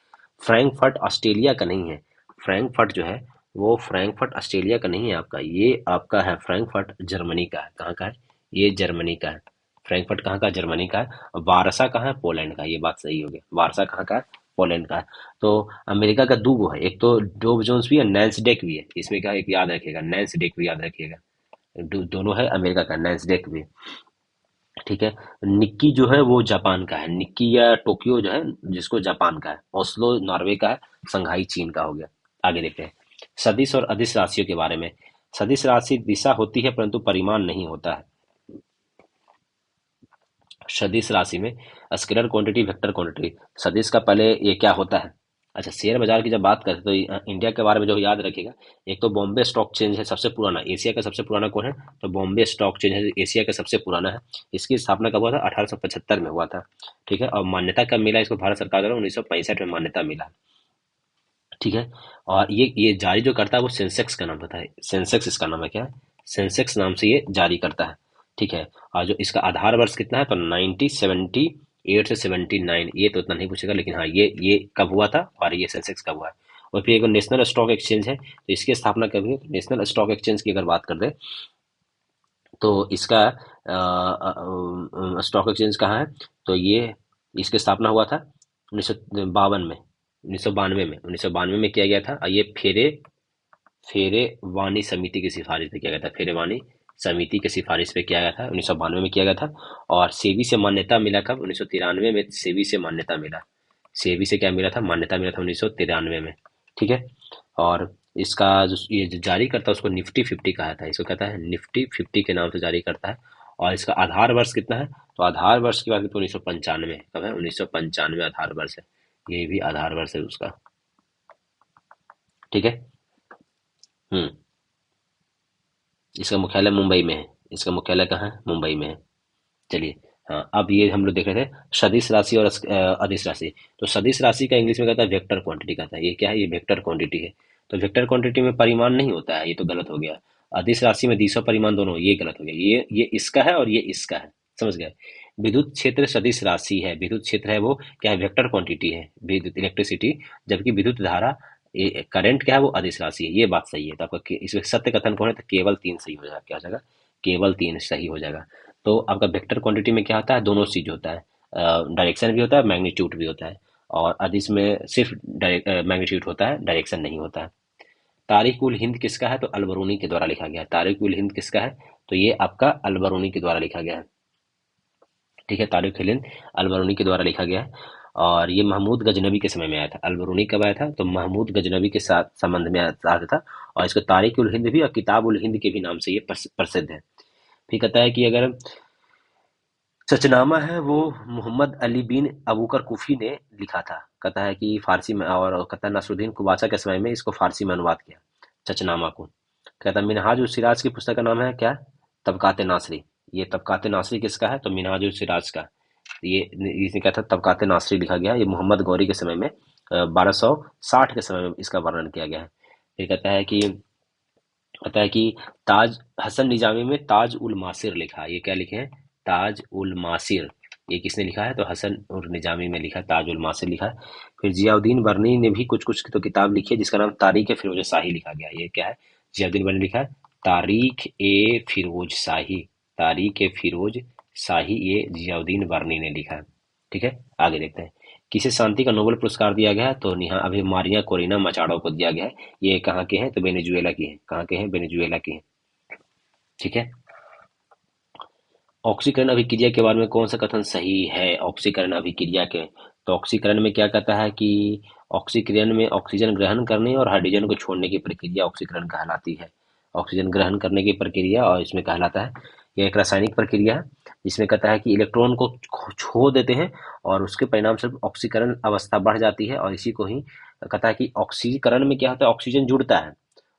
फ्रैंकफर्ट ऑस्ट्रेलिया का नहीं है। फ्रैंकफर्ट जो है वो फ्रैंकफर्ट ऑस्ट्रेलिया का नहीं है आपका, ये आपका है फ्रैंकफर्ट जर्मनी का है। कहाँ का है? ये जर्मनी का है। फ्रैंकफर्ट कहाँ का? जर्मनी का है। वारसा कहाँ है? पोलैंड का, ये बात सही हो गई। वारसा कहाँ का है? पोलैंड का है। तो अमेरिका का दो वो है, एक तो डोव जोन्स भी है, नैन्सडेक भी है। इसमें क्या है? एक याद रखिएगा, नैन्सडेक भी याद रखिएगा। दोनों है, अमेरिका का नैन्सडेक भी, ठीक है। निक्की जो है वो जापान का है। निक्की या टोक्यो जो है, जिसको जापान का है। ओस्लो नॉर्वे का है। संघाई चीन का हो गया। आगे देखते हैं सदिश और अदिश राशियों के बारे में। सदिश राशि दिशा होती है परंतु परिमाण नहीं होता है। सदिश राशि में स्केलर क्वांटिटी, वेक्टर क्वांटिटी। सदिश का पहले ये क्या होता है? अच्छा, शेयर बाजार की जब बात करते हैं तो इंडिया के बारे में जो याद रखिएगा, एक तो बॉम्बे स्टॉक एक्सचेंज है सबसे पुराना। एशिया का सबसे पुराना कौन है? तो बॉम्बे स्टॉक एक्सचेंज है, एशिया का सबसे पुराना है। इसकी स्थापना कब हुआ था? 1875 में हुआ था, ठीक है। और मान्यता कब मिला इसको? भारत सरकार द्वारा 1965 में मान्यता मिला, ठीक है। और ये जारी जो करता है वो सेंसेक्स का नाम होता है। सेंसेक्स इसका नाम है, क्या है? सेंसेक्स नाम से ये जारी करता है, ठीक है। और जो इसका आधार वर्ष कितना है? तो 1978 से 79। ये तो इतना नहीं पूछेगा, लेकिन हाँ, ये कब हुआ था और ये सेंसेक्स कब हुआ है। और फिर एक नेशनल स्टॉक एक्सचेंज है, तो इसकी स्थापना कब हुई? तो नेशनल स्टॉक एक्सचेंज की अगर बात कर दे तो इसका स्टॉक एक्सचेंज कहाँ है? तो ये इसकी स्थापना हुआ था 1952 में, 1992 में किया गया था। और ये फेरे वानी समिति की सिफारिश पे किया गया था। फेरे वानी समिति की सिफारिश पे किया गया था, 1992 में किया गया था। और सेबी से मान्यता मिला कब? 1993 में सेबी से मान्यता मिला। सेबी से क्या मिला था? मान्यता मिला था 1993 में, ठीक है। और इसका जो ये जो जारी करता है उसको निफ्टी 50 कहा था। इसको कहता है निफ्टी 50 के नाम से जारी करता है। और इसका आधार वर्ष कितना है? तो आधार वर्ष की बात करें तो 1995। कब है? 1995 आधार वर्ष है। ये भी आधार वर्ष है उसका, ठीक है। हम्म इसका मुख्यालय मुंबई में है। इसका मुख्यालय कहाँ है? मुंबई में है। चलिए, हाँ, अब ये हम लोग देख रहे थे सदिश राशि और अदिश राशि। तो सदिश राशि का इंग्लिश में कहता है वेक्टर क्वांटिटी कहता है। ये क्या है? ये वेक्टर क्वांटिटी है। तो वेक्टर क्वांटिटी में परिमाण नहीं होता है, ये तो गलत हो गया। अदिश राशि में दिशा परिमाण दोनों, ये गलत हो गया, ये इसका है और ये इसका है, समझ गए। विद्युत क्षेत्र सदिश राशि है, विद्युत क्षेत्र है वो क्या है, वेक्टर क्वांटिटी है, विद्युत इलेक्ट्रिसिटी, जबकि विद्युत धारा करंट क्या है, वो अदिश राशि है। ये बात सही है, तो आपका इसमें सत्य कथन कौन है, तो केवल तीन सही हो जाएगा, क्या हो जाएगा, केवल तीन सही हो जाएगा। तो आपका वेक्टर क्वांटिटी में क्या होता है, दोनों चीज होता है, डायरेक्शन भी होता है, मैग्नीट्यूड भी होता है, और अदिश में सिर्फ मैग्नीट्यूड होता है, डायरेक्शन नहीं होता है। तारिक उल हिंद किसका है, तो अलबरूनी के द्वारा लिखा गया है। तारिक उल हिंद किसका है, तो ये आपका अलबरूनी के द्वारा लिखा गया है। ठीक है, तारिक उल हिंद अलबरूनी के द्वारा लिखा गया है, और ये महमूद गजनबी के समय में आया था। अलबरूनी कब आया था, तो महमूद गजनबी के साथ संबंध में आया था, और इसको तारिक उल हिंद भी और किताब उल हिंद के भी नाम से ये प्रसिद्ध है। फिर कहता है कि अगर सचनामा है वो मोहम्मद अली बिन अबूकर कुफी ने लिखा था, कहता है कि फारसी में, और कहता है नसरुद्दीन कुबाचा के समय में इसको फारसी में अनुवाद किया चचनामा को। कहता है मिनहाज उस सिराज की पुस्तक का नाम है क्या, तबकात नासरी। ये तबकात नासरी किसका है, तो मिनहाज उस सिराज का। ये इसने क्या था, तबकात नासरी लिखा गया, ये मोहम्मद गौरी के समय में 1260 के समय में इसका वर्णन किया गया है। फिर कहता है कि ताज हसन निजामी में ताज उल मासिर लिखा है, ये क्या लिखे हैं, ताज उल मासिर। ये किसने लिखा है, तो हसन उल निजामी में लिखा है, ताज उल मासिर लिखा है। फिर जियाउद्दीन बर्नी ने भी कुछ कुछ तो किताब लिखी है, जिसका नाम तारीख ए फिरोज शाही लिखा गया है। ये क्या है, जियाउद्दीन बर्नी लिखा है तारीख ए फिरोज शाही, तारीख ए फिरोज शाही, ये जियाउद्दीन बर्नी ने लिखा है। ठीक है, आगे देखते हैं। किसे शांति का नोबेल पुरस्कार दिया गया है, तो नेहा अभी मारिया कोरिना मचाडो को दिया गया है। ये कहाँ के हैं, तो वेनेजुएला की हैं, कहाँ के हैं, वेनेजुएला के हैं। ठीक है, ऑक्सीकरण अभिक्रिया के बारे में कौन सा कथन सही है, ऑक्सीकरण अभिक्रिया के, तो ऑक्सीकरण में क्या कहता है कि ऑक्सीकरण में ऑक्सीजन ग्रहण करने और हाइड्रोजन को छोड़ने की प्रक्रिया ऑक्सीकरण कहलाती है। ऑक्सीजन ग्रहण करने की प्रक्रिया और इसमें कहलाता है, यह एक रासायनिक प्रक्रिया है, जिसमें कहता है कि इलेक्ट्रॉन को छोड़ देते हैं और उसके परिणाम स्वरूप ऑक्सीकरण अवस्था बढ़ जाती है, और इसी को ही कहता है कि ऑक्सीकरण में क्या होता है, ऑक्सीजन जुड़ता है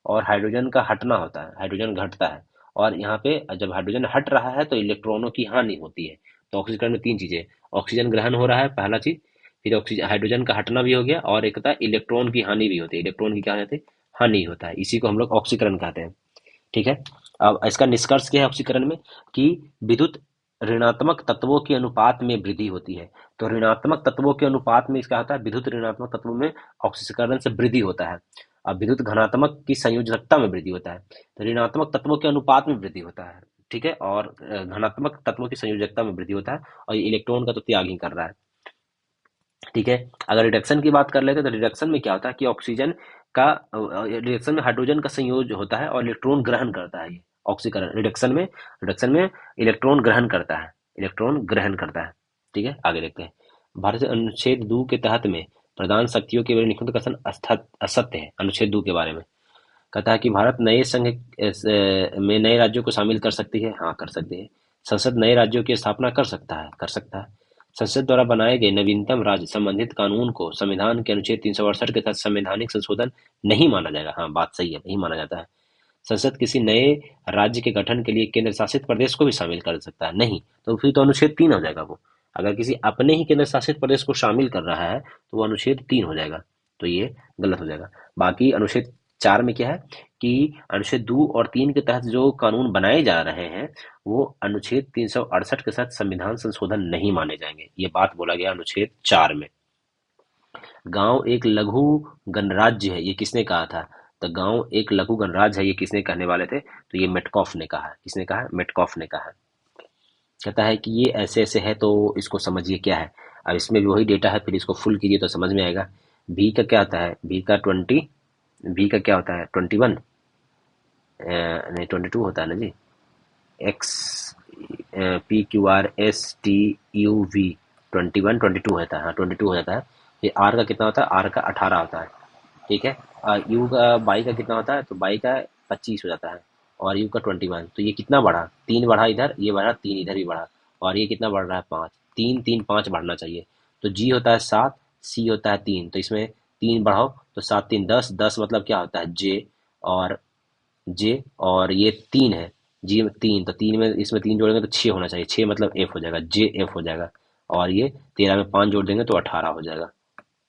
और हाइड्रोजन का हटना होता है, हाइड्रोजन घटता है, और यहाँ पे जब हाइड्रोजन हट रहा है तो इलेक्ट्रॉनों की हानि होती है। तो ऑक्सीकरण में तीन चीजें, ऑक्सीजन ग्रहण हो रहा है पहला चीज, फिर ऑक्सीजन हाइड्रोजन का हटना भी हो गया, और एक होता है इलेक्ट्रॉन की हानि भी होती है, इलेक्ट्रॉन की क्या होती है, हानि होता है, इसी को हम लोग ऑक्सीकरण कहते हैं। ठीक है, अब इसका निष्कर्ष क्या है ऑक्सीकरण में, कि विद्युत ऋणात्मक तत्वों के अनुपात में वृद्धि होती है। तो ऋणात्मक तत्वों के अनुपात में इसका होता है, विद्युत ऋणात्मक तत्वों में ऑक्सीकरण से वृद्धि होता है। अब विद्युत घनात्मक की संयोजकता में वृद्धि होता है, तो ऋणात्मक तत्वों के अनुपात में वृद्धि होता है। ठीक है, और धनात्मक तत्वों की संयोजकता में वृद्धि होता है, और ये इलेक्ट्रॉन का तो त्याग ही कर रहा है। ठीक है, अगर रिडक्शन की बात कर लेते हैं, तो रिडक्शन में क्या होता है कि ऑक्सीजन का रिडक्शन में हाइड्रोजन का संयोज होता है और इलेक्ट्रॉन ग्रहण करता है। ये ऑक्सीकरण रिडक्शन में इलेक्ट्रॉन ग्रहण करता है, इलेक्ट्रॉन ग्रहण करता है। ठीक है, आगे देखते हैं। भारत से अनुच्छेद 2 के तहत में प्रधान शक्तियों के बारे में निखिल कथन असत्य है। अनुच्छेद 2 के बारे में कहता है कि भारत नए संघ में नए राज्यों को शामिल कर सकती है, हाँ कर सकती है। संसद नए राज्यों की स्थापना कर सकता है, कर सकता है। संसद द्वारा बनाए गए नवीनतम राज्य संबंधित कानून को संविधान के अनुच्छेद 368 के तहत संवैधानिक संशोधन नहीं माना जाएगा, हाँ बात सही है, नहीं माना जाता है। संसद किसी नए राज्य के गठन के लिए केंद्र शासित प्रदेश को भी शामिल कर सकता है, नहीं, तो फिर तो अनुच्छेद 3 हो जाएगा वो। अगर किसी अपने ही केंद्र शासित प्रदेश को शामिल कर रहा है तो वो अनुच्छेद 3 हो जाएगा, तो ये गलत हो जाएगा। बाकी अनुच्छेद 4 में क्या है कि अनुच्छेद 2 और 3 के तहत जो कानून बनाए जा रहे हैं वो अनुच्छेद 368 के साथ संविधान संशोधन नहीं माने जाएंगे, ये बात बोला गया अनुच्छेद 4 में। गांव एक लघु गणराज्य है, ये किसने कहा था, तो गांव एक लघु गणराज्य है, ये किसने कहने वाले थे, तो ये मेटकॉफ ने कहा, किसने कहा, मेटकॉफ ने कहा। कहता है कि ये ऐसे ऐसे है, तो इसको समझिए क्या है। अब इसमें भी वही डेटा है, फिर इसको फुल कीजिए तो समझ में आएगा। भी का क्या होता है, भी का 20, भी का क्या होता है 21, नहीं 22 होता है ना जी। एक्स PQRSTUV 21 22 होता है, हाँ 22 हो जाता है। फिर आर का कितना होता है, आर का 18 होता है। ठीक है, यू का बाई का कितना होता है, तो बाई का 25 हो जाता है, और यू का 21। तो ये कितना बढ़ा, 3 बढ़ा इधर, ये बढ़ा 3 इधर भी बढ़ा, और ये कितना बढ़ रहा है 5, 3 3 5 बढ़ना चाहिए। तो जी होता है 7, सी होता है 3, तो इसमें 3 बढ़ाओ तो 7 3 10, 10 मतलब क्या होता है जे, और जे, और ये 3 है, जी में 3, तो 3 में इसमें 3 जोड़ेंगे तो 6 होना चाहिए, 6 मतलब एफ हो जाएगा, जे एफ हो जाएगा। और ये 13 में 5 जोड़ देंगे तो 18 हो जाएगा,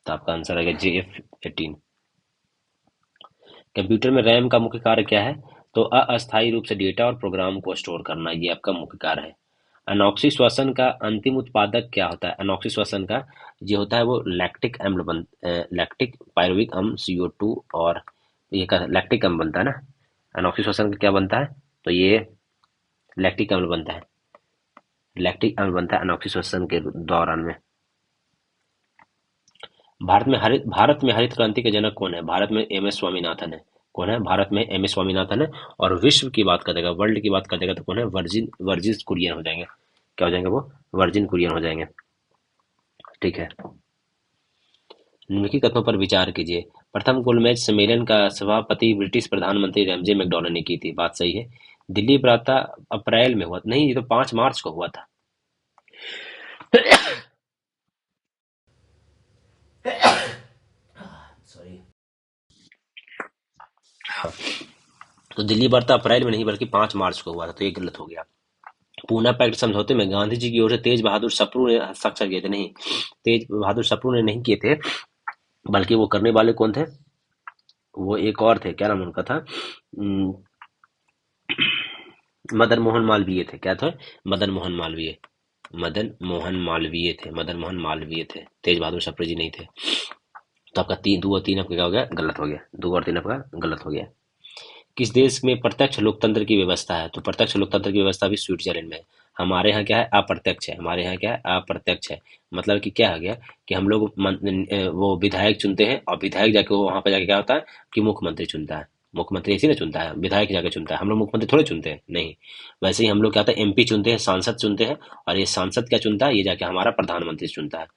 तो आपका आंसर आएगा JF 18। कंप्यूटर में रैम का मुख्य कार्य क्या है, तो अस्थायी रूप से डेटा और प्रोग्राम को स्टोर करना, ये आपका मुख्य कार्य है। अनॉक्सी श्वसन का अंतिम उत्पादक क्या होता है? अनॉक्सी श्वसन का जो होता है वो लैक्टिक अम्ल लैक्टिक पायरुविक अम्ल CO2 और ये का लैक्टिक अम्ल बनता है ना। अनॉक्सी श्वसन का क्या बनता है? तो ये लैक्टिक अम्ल बनता है। लैक्टिक अम्ल बनता है अनॉक्सी श्वसन के दौरान में। भारत में हरित क्रांति के जनक कौन है? भारत में MS स्वामीनाथन है। कौन है? भारत में MS स्वामीनाथन है। और विश्व की बात कर देगा, वर्ल्ड की बात कर देगा तो कौन है? वर्जिन कुरियन हो जाएंगे। क्या हो जाएंगे वो? वर्जिन कुरियन हो जाएंगे। ठीक है। निम्नलिखित कथनों पर विचार कीजिए। प्रथम गोलमेज सम्मेलन का सभापति ब्रिटिश प्रधानमंत्री रैमजे मैकडॉनल्ड ने की थी। बात सही है। दिल्ली प्रांता अप्रैल में हुआ, नहीं ये तो 5 मार्च को हुआ था। सॉरी। हाँ, तो दिल्ली वार्ता अप्रैल में नहीं बल्कि 5 मार्च को हुआ था, तो ये गलत हो गया। पूना पैक्ट समझौते में गांधी जी की ओर से तेज बहादुर सप्रू ने हस्ताक्षर किए थे। नहीं, तेज बहादुर सप्रू ने नहीं किए थे, बल्कि वो करने वाले कौन थे? वो एक और थे, क्या नाम उनका था? मदन मोहन मालवीय थे। क्या थे? मदन मोहन मालवीय। मदन मोहन मालवीय थे। मदन मोहन मालवीय थे, तेज बहादुर सप्रू जी नहीं थे। तो आपका 2 और 3 आपका क्या हो गया? गलत हो गया। 2 और 3 आपका गलत हो गया। किस देश में प्रत्यक्ष लोकतंत्र की व्यवस्था है? तो प्रत्यक्ष लोकतंत्र की व्यवस्था भी स्विट्जरलैंड में है। हमारे यहाँ क्या है? अप्रत्यक्ष है। हमारे यहाँ क्या है? अप्रत्यक्ष है। मतलब कि क्या हो गया कि हम लोग वो विधायक चुनते हैं और विधायक जाके वहां पर जाके क्या होता है कि मुख्यमंत्री चुनता है। मुख्यमंत्री इसी ने चुनता है, विधायक जाके चुनता है। हम लोग मुख्यमंत्री थोड़े चुनते हैं, नहीं। वैसे ही हम लोग क्या होता है, MP चुनते हैं, सांसद चुनते हैं। और ये सांसद क्या चुनता है? ये जाके हमारा प्रधानमंत्री चुनता है।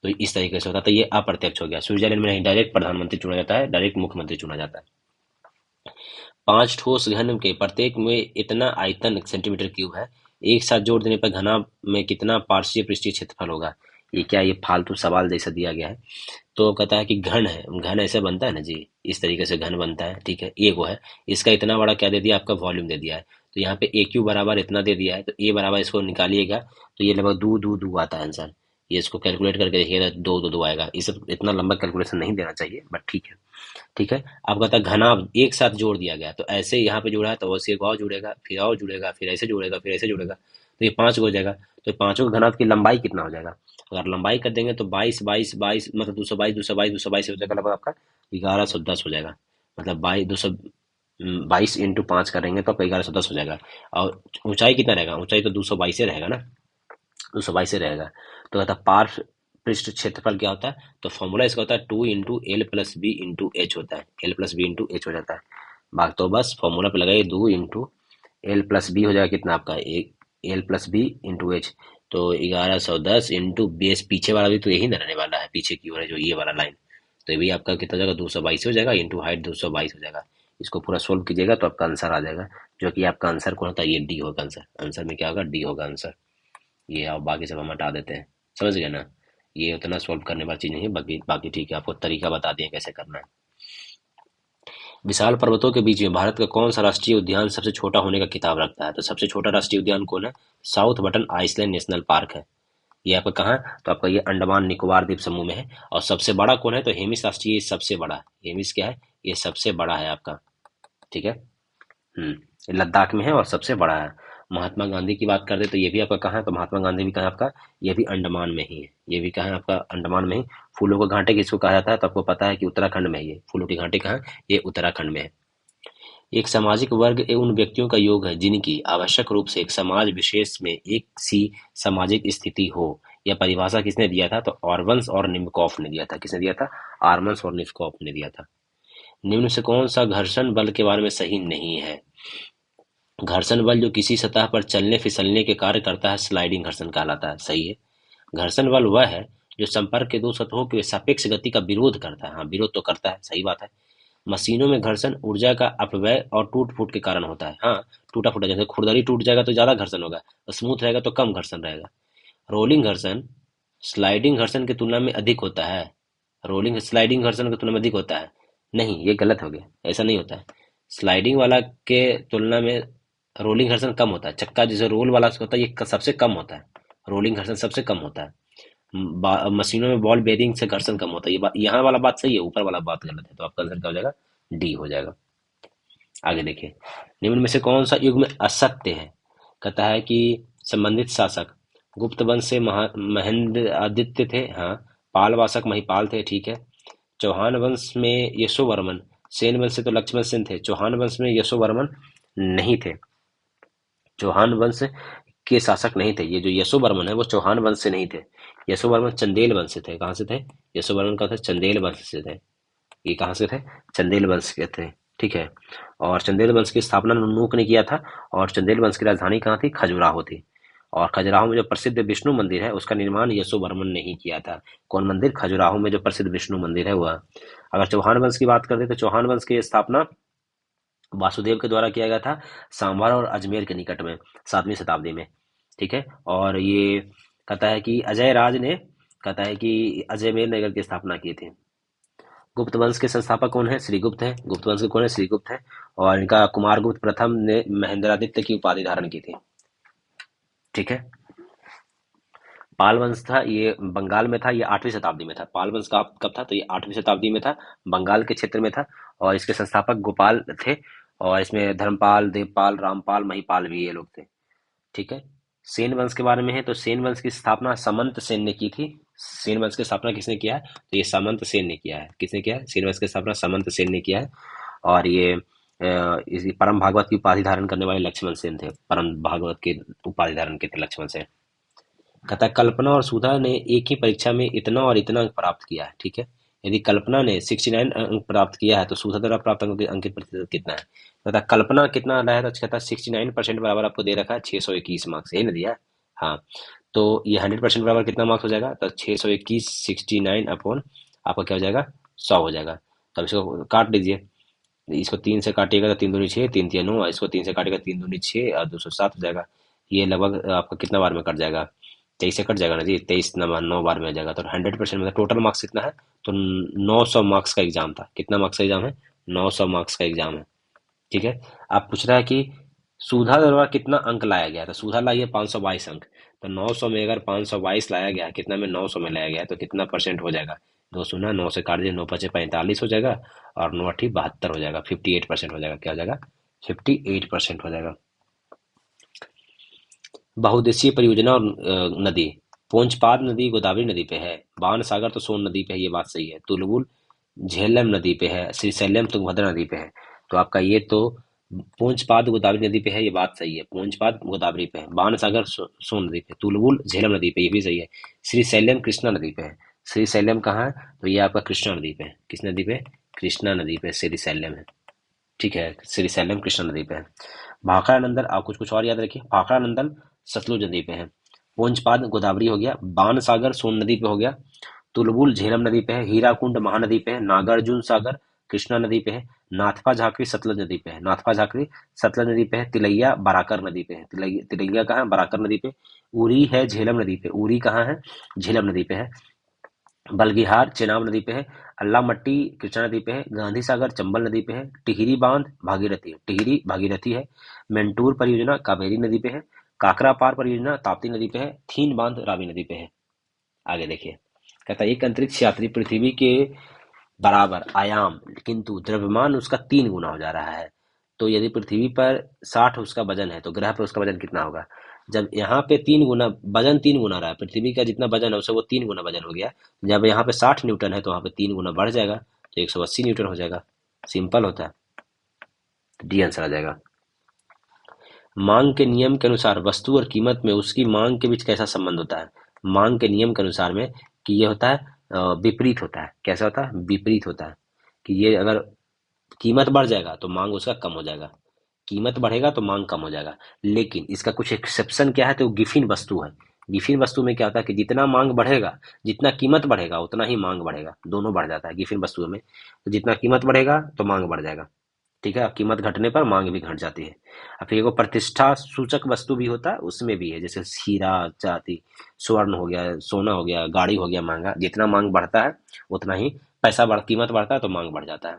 तो इस तरीके से होता है। तो ये अप्रत्यक्ष हो गया। स्विट्जरलैंड में नहीं, डायरेक्ट प्रधानमंत्री चुना जाता है, डायरेक्ट मुख्यमंत्री चुना जाता है। 5 ठोस घन के प्रत्येक में इतना आयतन सेंटीमीटर क्यूब है। एक साथ जोड़ देने पर घना में कितना पार्श्वीय पृष्ठीय क्षेत्रफल होगा? ये क्या, ये फालतू सवाल जैसा दिया गया है। तो कहता है कि घन है, घन ऐसे बनता है ना जी, इस तरीके से घन बनता है। ठीक है, ए को है, इसका इतना बड़ा क्या दे दिया? आपका वॉल्यूम दे दिया है। तो यहाँ पे AQ बराबर इतना दे दिया है, तो ए बराबर इसको निकालिएगा तो ये लगभग 2 2 2 आता है आंसर। ये इसको कैलकुलेट करके देखिएगा, 2 2 2 आएगा। इसे इतना लंबा कैलकुलेशन नहीं देना चाहिए, बट ठीक है। ठीक है। अब कहता है घना एक साथ जोड़ दिया गया, तो ऐसे यहाँ पे जुड़ा है तो वैसे एक और जुड़ेगा, फिर और जुड़ेगा, फिर ऐसे जुड़ेगा, फिर ऐसे जुड़ेगा, तो ये 5 हो जाएगा। तो ये पांचों घनाभ की लंबाई कितना हो जाएगा? अगर लंबाई कर देंगे तो 22 22 22, मतलब 222 222 222 हो जाएगा, लगभग आपका 1110 हो जाएगा। मतलब 22 इंटू 5 करेंगे तो आपका 1110 हो जाएगा। और ऊंचाई कितना रहेगा? ऊंचाई तो 222 रहेगा ना, 222 रहेगा। तो कहता है पार्श्व पृष्ठ क्षेत्रफल क्या होता है? तो फॉर्मूला इसका होता है 2 × L + B × H होता है। L + B × H हो जाता है। बात तो बस फॉर्मूला पे लगाइए, 2 × L + B हो जाएगा कितना आपका? एक L + B × H। तो 1110 इंटू बेस, पीछे वाला भी तो यही ना रहने वाला है, पीछे की ओर है जो ये वाला लाइन। तो ये भी आपका कितना हो जाएगा? 222 हो जाएगा, इंटू हाइट 222 हो जाएगा। इसको पूरा सोल्व कीजिएगा तो आपका आंसर आ जाएगा, जो कि आपका आंसर कौन होता है? ये डी होगा आंसर। आंसर में क्या होगा? डी होगा आंसर। ये आप बाकी सब हम हटा देते हैं। समझ गए ना? ये उतना सॉल्व करने वाली चीज नहीं है, बाकी बाकी ठीक है, आपको तरीका बता दिए कैसे करना है। विशाल पर्वतों के बीच में भारत का कौन सा राष्ट्रीय उद्यान सबसे छोटा होने का खिताब रखता है? तो सबसे छोटा राष्ट्रीय उद्यान कौन है? South Button Island National Park है। ये आपका कहाँ है? तो आपका ये अंडमान निकोबार द्वीप समूह में है। और सबसे बड़ा कौन है? तो हेमिस राष्ट्रीय, ये सबसे बड़ा है। हेमिस क्या है? ये सबसे बड़ा है आपका। ठीक है। ये लद्दाख में है और सबसे बड़ा है। महात्मा गांधी की बात कर दे तो ये भी आपका कहाँ है? तो महात्मा गांधी भी कहाँ है आपका? ये भी अंडमान में ही है। ये भी कहाँ है आपका? अंडमान में ही। फूलों के घाटे किसको कहा जाता है? तो आपको पता है कि उत्तराखंड में है। ये फूलों के घाटे कहाँ है? ये उत्तराखंड में है। एक सामाजिक वर्ग उन व्यक्तियों का योग है जिनकी आवश्यक रूप से एक समाज विशेष में एक सी सामाजिक स्थिति हो। यह परिभाषा किसने दिया था? तो ऑर्वन्स और निम्कोफ ने दिया था। किसने दिया था? आर्मन्स और निम्कोफ ने दिया था। निम्न से कौन सा घर्षण बल के बारे में सही नहीं है? घर्षण बल जो किसी सतह पर चलने फिसलने के कार्य करता है स्लाइडिंग घर्षण कहलाता है। सही है। घर्षण बल वह है जो संपर्क के दो सतहों के सापेक्ष गति का विरोध करता है। हाँ, विरोध तो करता है, सही बात है। मशीनों में घर्षण ऊर्जा का अपव्यय और टूट फूट के कारण होता है। हाँ, टूटा फूटा, जैसे खुरदरी टूट जाएगा तो ज्यादा घर्षण होगा, और स्मूथ रहेगा तो कम घर्षण रहेगा। रोलिंग घर्षण स्लाइडिंग घर्षण की तुलना में अधिक होता है। रोलिंग स्लाइडिंग घर्षण की तुलना में अधिक होता है। नहीं, ये गलत हो गया, ऐसा नहीं होता है। स्लाइडिंग वाला के तुलना में रोलिंग घर्षण कम होता है। चक्का जैसे रोल वाला होता है, ये सबसे कम होता है। रोलिंग घर्षण सबसे कम होता है। मशीनों में बॉल बेरिंग से घर्षण कम होता है। ये यहाँ वाला बात सही है, ऊपर वाला बात गलत है। तो आपका आंसर क्या हो जाएगा? डी हो जाएगा। आगे देखिए, निम्न में से कौन सा युग में असत्य है? कहता है कि संबंधित शासक गुप्त वंश से महेंद्र आदित्य थे, हाँ। पाल वासक महिपाल थे, ठीक है। चौहान वंश में यशोवर्मन, सेन वंश से तो लक्ष्मण सेन थे, चौहान वंश में यशोवर्मन नहीं थे। चौहान वंश के शासक नहीं थे, ये जो यशोवर्मन है वो चौहान वंश से नहीं थे। यशोवर्मन चंदेल वंश से थे। कहाँ से थे? यशोवर्मन का थे चंदेल वंश से थे। ये कहाँ से थे? चंदेल वंश के थे, ठीक है। और चंदेल वंश की स्थापना नूक ने किया था। और चंदेल वंश की राजधानी कहाँ थी? खजुराहो थी। और खजुराहो में जो प्रसिद्ध विष्णु मंदिर है उसका निर्माण यशोवर्मन ने ही किया था। कौन मंदिर? खजुराहो में जो प्रसिद्ध विष्णु मंदिर है वह। अगर चौहान वंश की बात करते तो चौहान वंश की स्थापना वासुदेव के द्वारा किया गया था, सांभर और अजमेर के निकट में, 7वीं शताब्दी में, ठीक है। और ये कहता है कि अजय राज ने, कहता है कि अजयमेर नगर की स्थापना की थी। गुप्त वंश के संस्थापक कौन है? श्रीगुप्त है। गुप्त वंश के कौन है? श्रीगुप्त है। और इनका कुमारगुप्त प्रथम ने महेंद्रादित्य की उपाधि धारण की थी, ठीक है। पाल वंश था, ये बंगाल में था, ये 8वीं शताब्दी में था। पाल वंश का कब था? तो ये 8वीं शताब्दी में था, बंगाल के क्षेत्र में था। और इसके संस्थापक गोपाल थे। और इसमें धर्मपाल, देवपाल, रामपाल, महिपाल भी ये लोग थे, ठीक है। सेन वंश के बारे में है तो सेन वंश की स्थापना समंत सेन ने की थी। सेन वंश की स्थापना किसने किया है? तो ये सामंत सेन ने किया है। किसने किया है? सेन वंश की स्थापना सामंत सेन ने किया है। और ये इसी परम भागवत की उपाधि धारण करने वाले लक्ष्मण सेन थे। परम भागवत के उपाधि धारण के थे लक्ष्मण सेन। कहता है कल्पना और सुधा ने एक ही परीक्षा में इतना और इतना अंक प्राप्त किया है, ठीक है। यदि कल्पना ने 69 अंक प्राप्त किया है तो सुधा द्वारा प्राप्त अंक की प्रतिशत कितना है? कहता है कल्पना कितना लाया था? कहता है 69% बराबर आपको दे रखा है 621 मार्क्स, यही ना दिया है? हाँ। तो ये 100% बराबर कितना मार्क्स हो जाएगा? तो 621 69 अपॉन आपका क्या हो जाएगा? 100 हो जाएगा। तब इसको काट लीजिए। इसको 3 से काटिएगा तो 3 दूनी 6, 3 तिया 9, और इसको 3 से काटिएगा 3 दूनी 6 और 207 हो जाएगा। ये लगभग आपका कितना बार में कट जाएगा? 23 से कट जाएगा ना जी, 23 9 बार में आ जाएगा। तो 100% मतलब टोटल मार्क्स कितना है? तो 900 मार्क्स का एग्जाम था। कितना मार्क्स का एग्जाम है? 900 मार्क्स का एग्जाम है, ठीक है। आप पूछ रहा है कि सुधा द्वारा कितना अंक लाया गया? तो सुधा लाई है 522 अंक। तो 900 में अगर 522 लाया गया, कितना में? 900 में लाया गया, तो कितना परसेंट हो जाएगा? दो सुना, 9 से काट दिए, 9 × 5 = 45 हो जाएगा। और 9 × 8 = 72 हो जाएगा। 58% हो जाएगा। क्या हो जाएगा? 58% हो जाएगा। बहुउद्देशीय परियोजना और नदी। पोंचपाद नदी गोदावरी नदी पे है। बाण सागर तो सोन नदी पे है, ये बात सही है। तुलबुल झेलम नदी पे है। श्रीशैलम तुंगभद्रा नदी पे है। तो आपका ये तो पोंचपाद गोदावरी नदी पे है, ये बात सही है। पोंचपाद गोदावरी पे है। बाण सागर सोन नदी पे। तुलबुल झेलम नदी पे, ये भी सही है। श्रीशैलम कृष्णा नदी पे है। श्रीशैलम कहाँ है? तो ये आपका कृष्णा नदी पे है। किस नदी पे? कृष्णा नदी पे श्रीशैलम है, ठीक है। श्रीशैलम कृष्णा नदी पे है। भाखड़ा नंदन, आप कुछ कुछ और याद रखिए। भाखड़ा नंदन सतलुज नदी पे है। पोंचपाद गोदावरी हो गया। बाण सागर सोन नदी पे हो गया। तुलबुल झेलम नदी पे है। हीराकुंड महानदी पे है। नागार्जुन सागर कृष्णा नदी पे है। नाथपा झाकरी सतलज नदी पे है। नाथपा झाकरी सतलज नदी पे है। तिलैया बराकर नदी पे है। तिलैया कहाँ है? बराकर नदी पे। उरी है झेलम नदी पे। उरी कहाँ है? झेलम नदी पे है। बलगिहार चेनाब नदी पे है। अल्लामट्टी कृष्णा नदी पे है। गांधी सागर चंबल नदी पे है। टिहरी बांध भागीरथी, टिहरी भागीरथी है। मेंटूर परियोजना कावेरी नदी पे है। काकरा पार परियोजना ताप्ती नदी पे है। थीन बांध रावी नदी पे है। आगे देखिए, कहता है एक अंतरिक्ष यात्री पृथ्वी के बराबर आयाम किंतु द्रव्यमान उसका 3 गुना हो जा रहा है। तो यदि पृथ्वी पर 60 उसका वजन है तो ग्रह पर उसका वजन कितना होगा? जब यहाँ पे 3 गुना वजन, 3 गुना रहा है पृथ्वी का जितना वजन है उसे, वो 3 गुना वजन हो गया। जब यहाँ पे 60 न्यूटन है तो वहाँ पे 3 गुना बढ़ जाएगा, तो 180 न्यूटन हो जाएगा। सिंपल होता है। डी आंसर आ जाएगा। मांग के नियम के अनुसार वस्तु और कीमत में उसकी मांग के बीच कैसा संबंध होता है? मांग के नियम के अनुसार में कि ये होता है विपरीत होता है। कैसा होता है? विपरीत होता है। कि ये अगर कीमत बढ़ जाएगा तो मांग उसका कम हो जाएगा, कीमत बढ़ेगा तो मांग कम हो जाएगा। लेकिन इसका कुछ एक्सेप्शन क्या है? तो गिफिन वस्तु है। गिफिन वस्तु में क्या होता है कि जितना मांग बढ़ेगा, जितना कीमत बढ़ेगा उतना ही मांग बढ़ेगा, दोनों बढ़ जाता है गिफिन वस्तुओं में। तो जितना कीमत बढ़ेगा तो मांग बढ़ जाएगा, ठीक है। कीमत घटने पर मांग भी घट जाती है। अब फिर एगो प्रतिष्ठा सूचक वस्तु भी होता है, उसमें भी है, जैसे हीरा चांदी स्वर्ण हो गया, सोना हो गया, गाड़ी हो गया। महंगा जितना मांग बढ़ता है उतना ही कीमत बढ़ता है तो मांग बढ़ जाता है।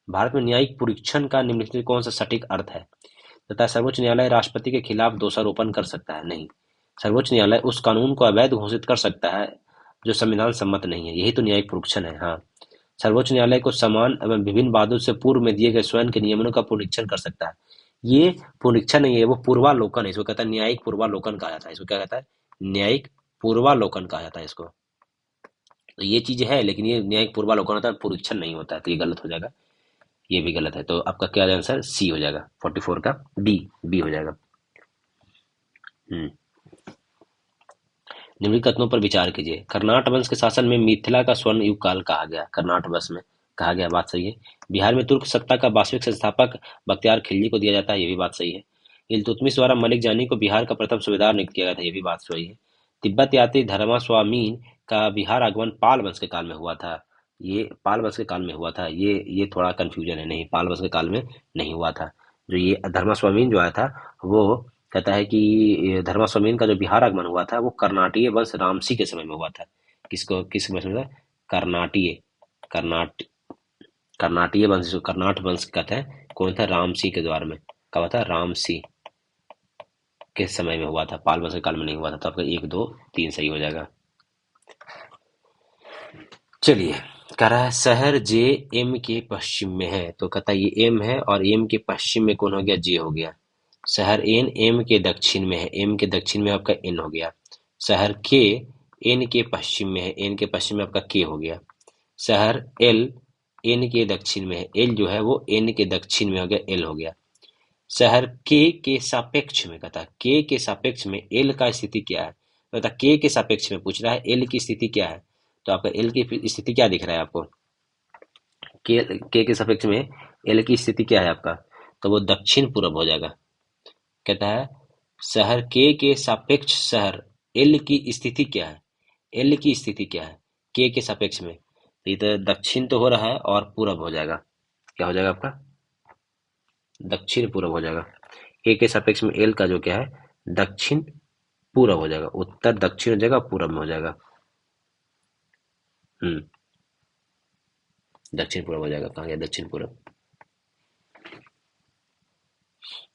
भारत में न्यायिक परीक्षण का निम्नलिखित में कौन सा सटीक अर्थ है? तथा सर्वोच्च न्यायालय राष्ट्रपति के खिलाफ दोषारोपण कर सकता है? नहीं। सर्वोच्च न्यायालय उस कानून को अवैध घोषित कर सकता है जो संविधान सम्मत नहीं है, यही तो न्यायिक परीक्षण है। हाँ, सर्वोच्च न्यायालय को समान एवं विभिन्न वादों से पूर्व में दिए गए स्वयं के नियमों का पुनरीक्षण कर सकता है। ये पुनरीक्षण नहीं है, वो पूर्वालोकन है। इसको कहता है न्यायिक पूर्वालोकन कहा जाता है। इसको क्या कहता है? न्यायिक पूर्वालोकन कहा जाता है इसको। तो ये चीज है, लेकिन ये न्यायिक पूर्वालोकन होता है, पुनरीक्षण नहीं होता है, तो ये गलत हो जाएगा। ये भी गलत है, तो आपका क्या आंसर सी हो जाएगा, 44 का बी, बी हो जाएगा। हम्म निम्नलिखित कथनों पर विचार कीजिए। कर्नाट वंश के शासन में मिथिला का स्वर्ण युग काल कहा गया। कर्नाट वंश में कहा गया, बात सही है। बिहार में तुर्क सत्ता का वास्तविक संस्थापक बख्तियार खिलजी को दिया जाता है, ये भी बात सही है। इल्तुतमिश द्वारा मलिक जानी को बिहार का प्रथम सूबेदार नियुक्त किया गया था, ये भी बात सही है। तिब्बत यात्री धर्मास्वामीन का बिहार आगमन पाल वंश के काल में हुआ था। ये पाल वंश के काल में हुआ था, ये थोड़ा कंफ्यूजन है, नहीं, पाल वंश के काल में नहीं हुआ था। जो ये धर्मास्वामीन जो आया था, वो कहता है कि धर्मास्वामीन का जो बिहार आगमन हुआ था वो कर्नाटीय वंश रामसी के समय में हुआ था। किस वंश में था? कर्नाटीय, कर्नाट कर्नाटीय वंश, जो कर्नाट वंश कहते हैं, कौन था? रामसी के द्वार में। कब हुआ था? रामसी के समय में हुआ था, पाल वंश के काल में नहीं हुआ था। तो आपका 1 2 3 सही हो जाएगा। चलिए, कह रहा है शहर जे एम के पश्चिम में है, तो कहता है ये एम है और एम के पश्चिम में कौन हो गया? जे हो गया। शहर एन एम के दक्षिण में है, एम के दक्षिण में आपका एन हो गया। शहर के एन के पश्चिम में है, एन के पश्चिम में आपका के हो गया। शहर एल एन के दक्षिण में है, एल जो है वो एन के दक्षिण में हो गया, एल हो गया। शहर के सापेक्ष में, कहता है के सापेक्ष में एल का स्थिति क्या है? कहता के सापेक्ष में पूछ रहा है, एल की स्थिति क्या है? तो आपका एल की स्थिति क्या दिख रहा है आपको? के सापेक्ष में एल की स्थिति क्या है आपका? तो वो दक्षिण पूर्व हो जाएगा। कहता है शहर के सापेक्ष शहर एल की स्थिति क्या है? एल की स्थिति क्या है के सापेक्ष में? तो ये तो दक्षिण तो हो रहा है और पूरब हो जाएगा। क्या हो जाएगा आपका? दक्षिण पूरब हो जाएगा। के सापेक्ष में एल का जो क्या है? दक्षिण पूरब हो जाएगा। उत्तर दक्षिण हो जाएगा, पूरब में हो जाएगा। हम्म दक्षिण पूरब हो जाएगा। कहाँ गया दक्षिण पूरब?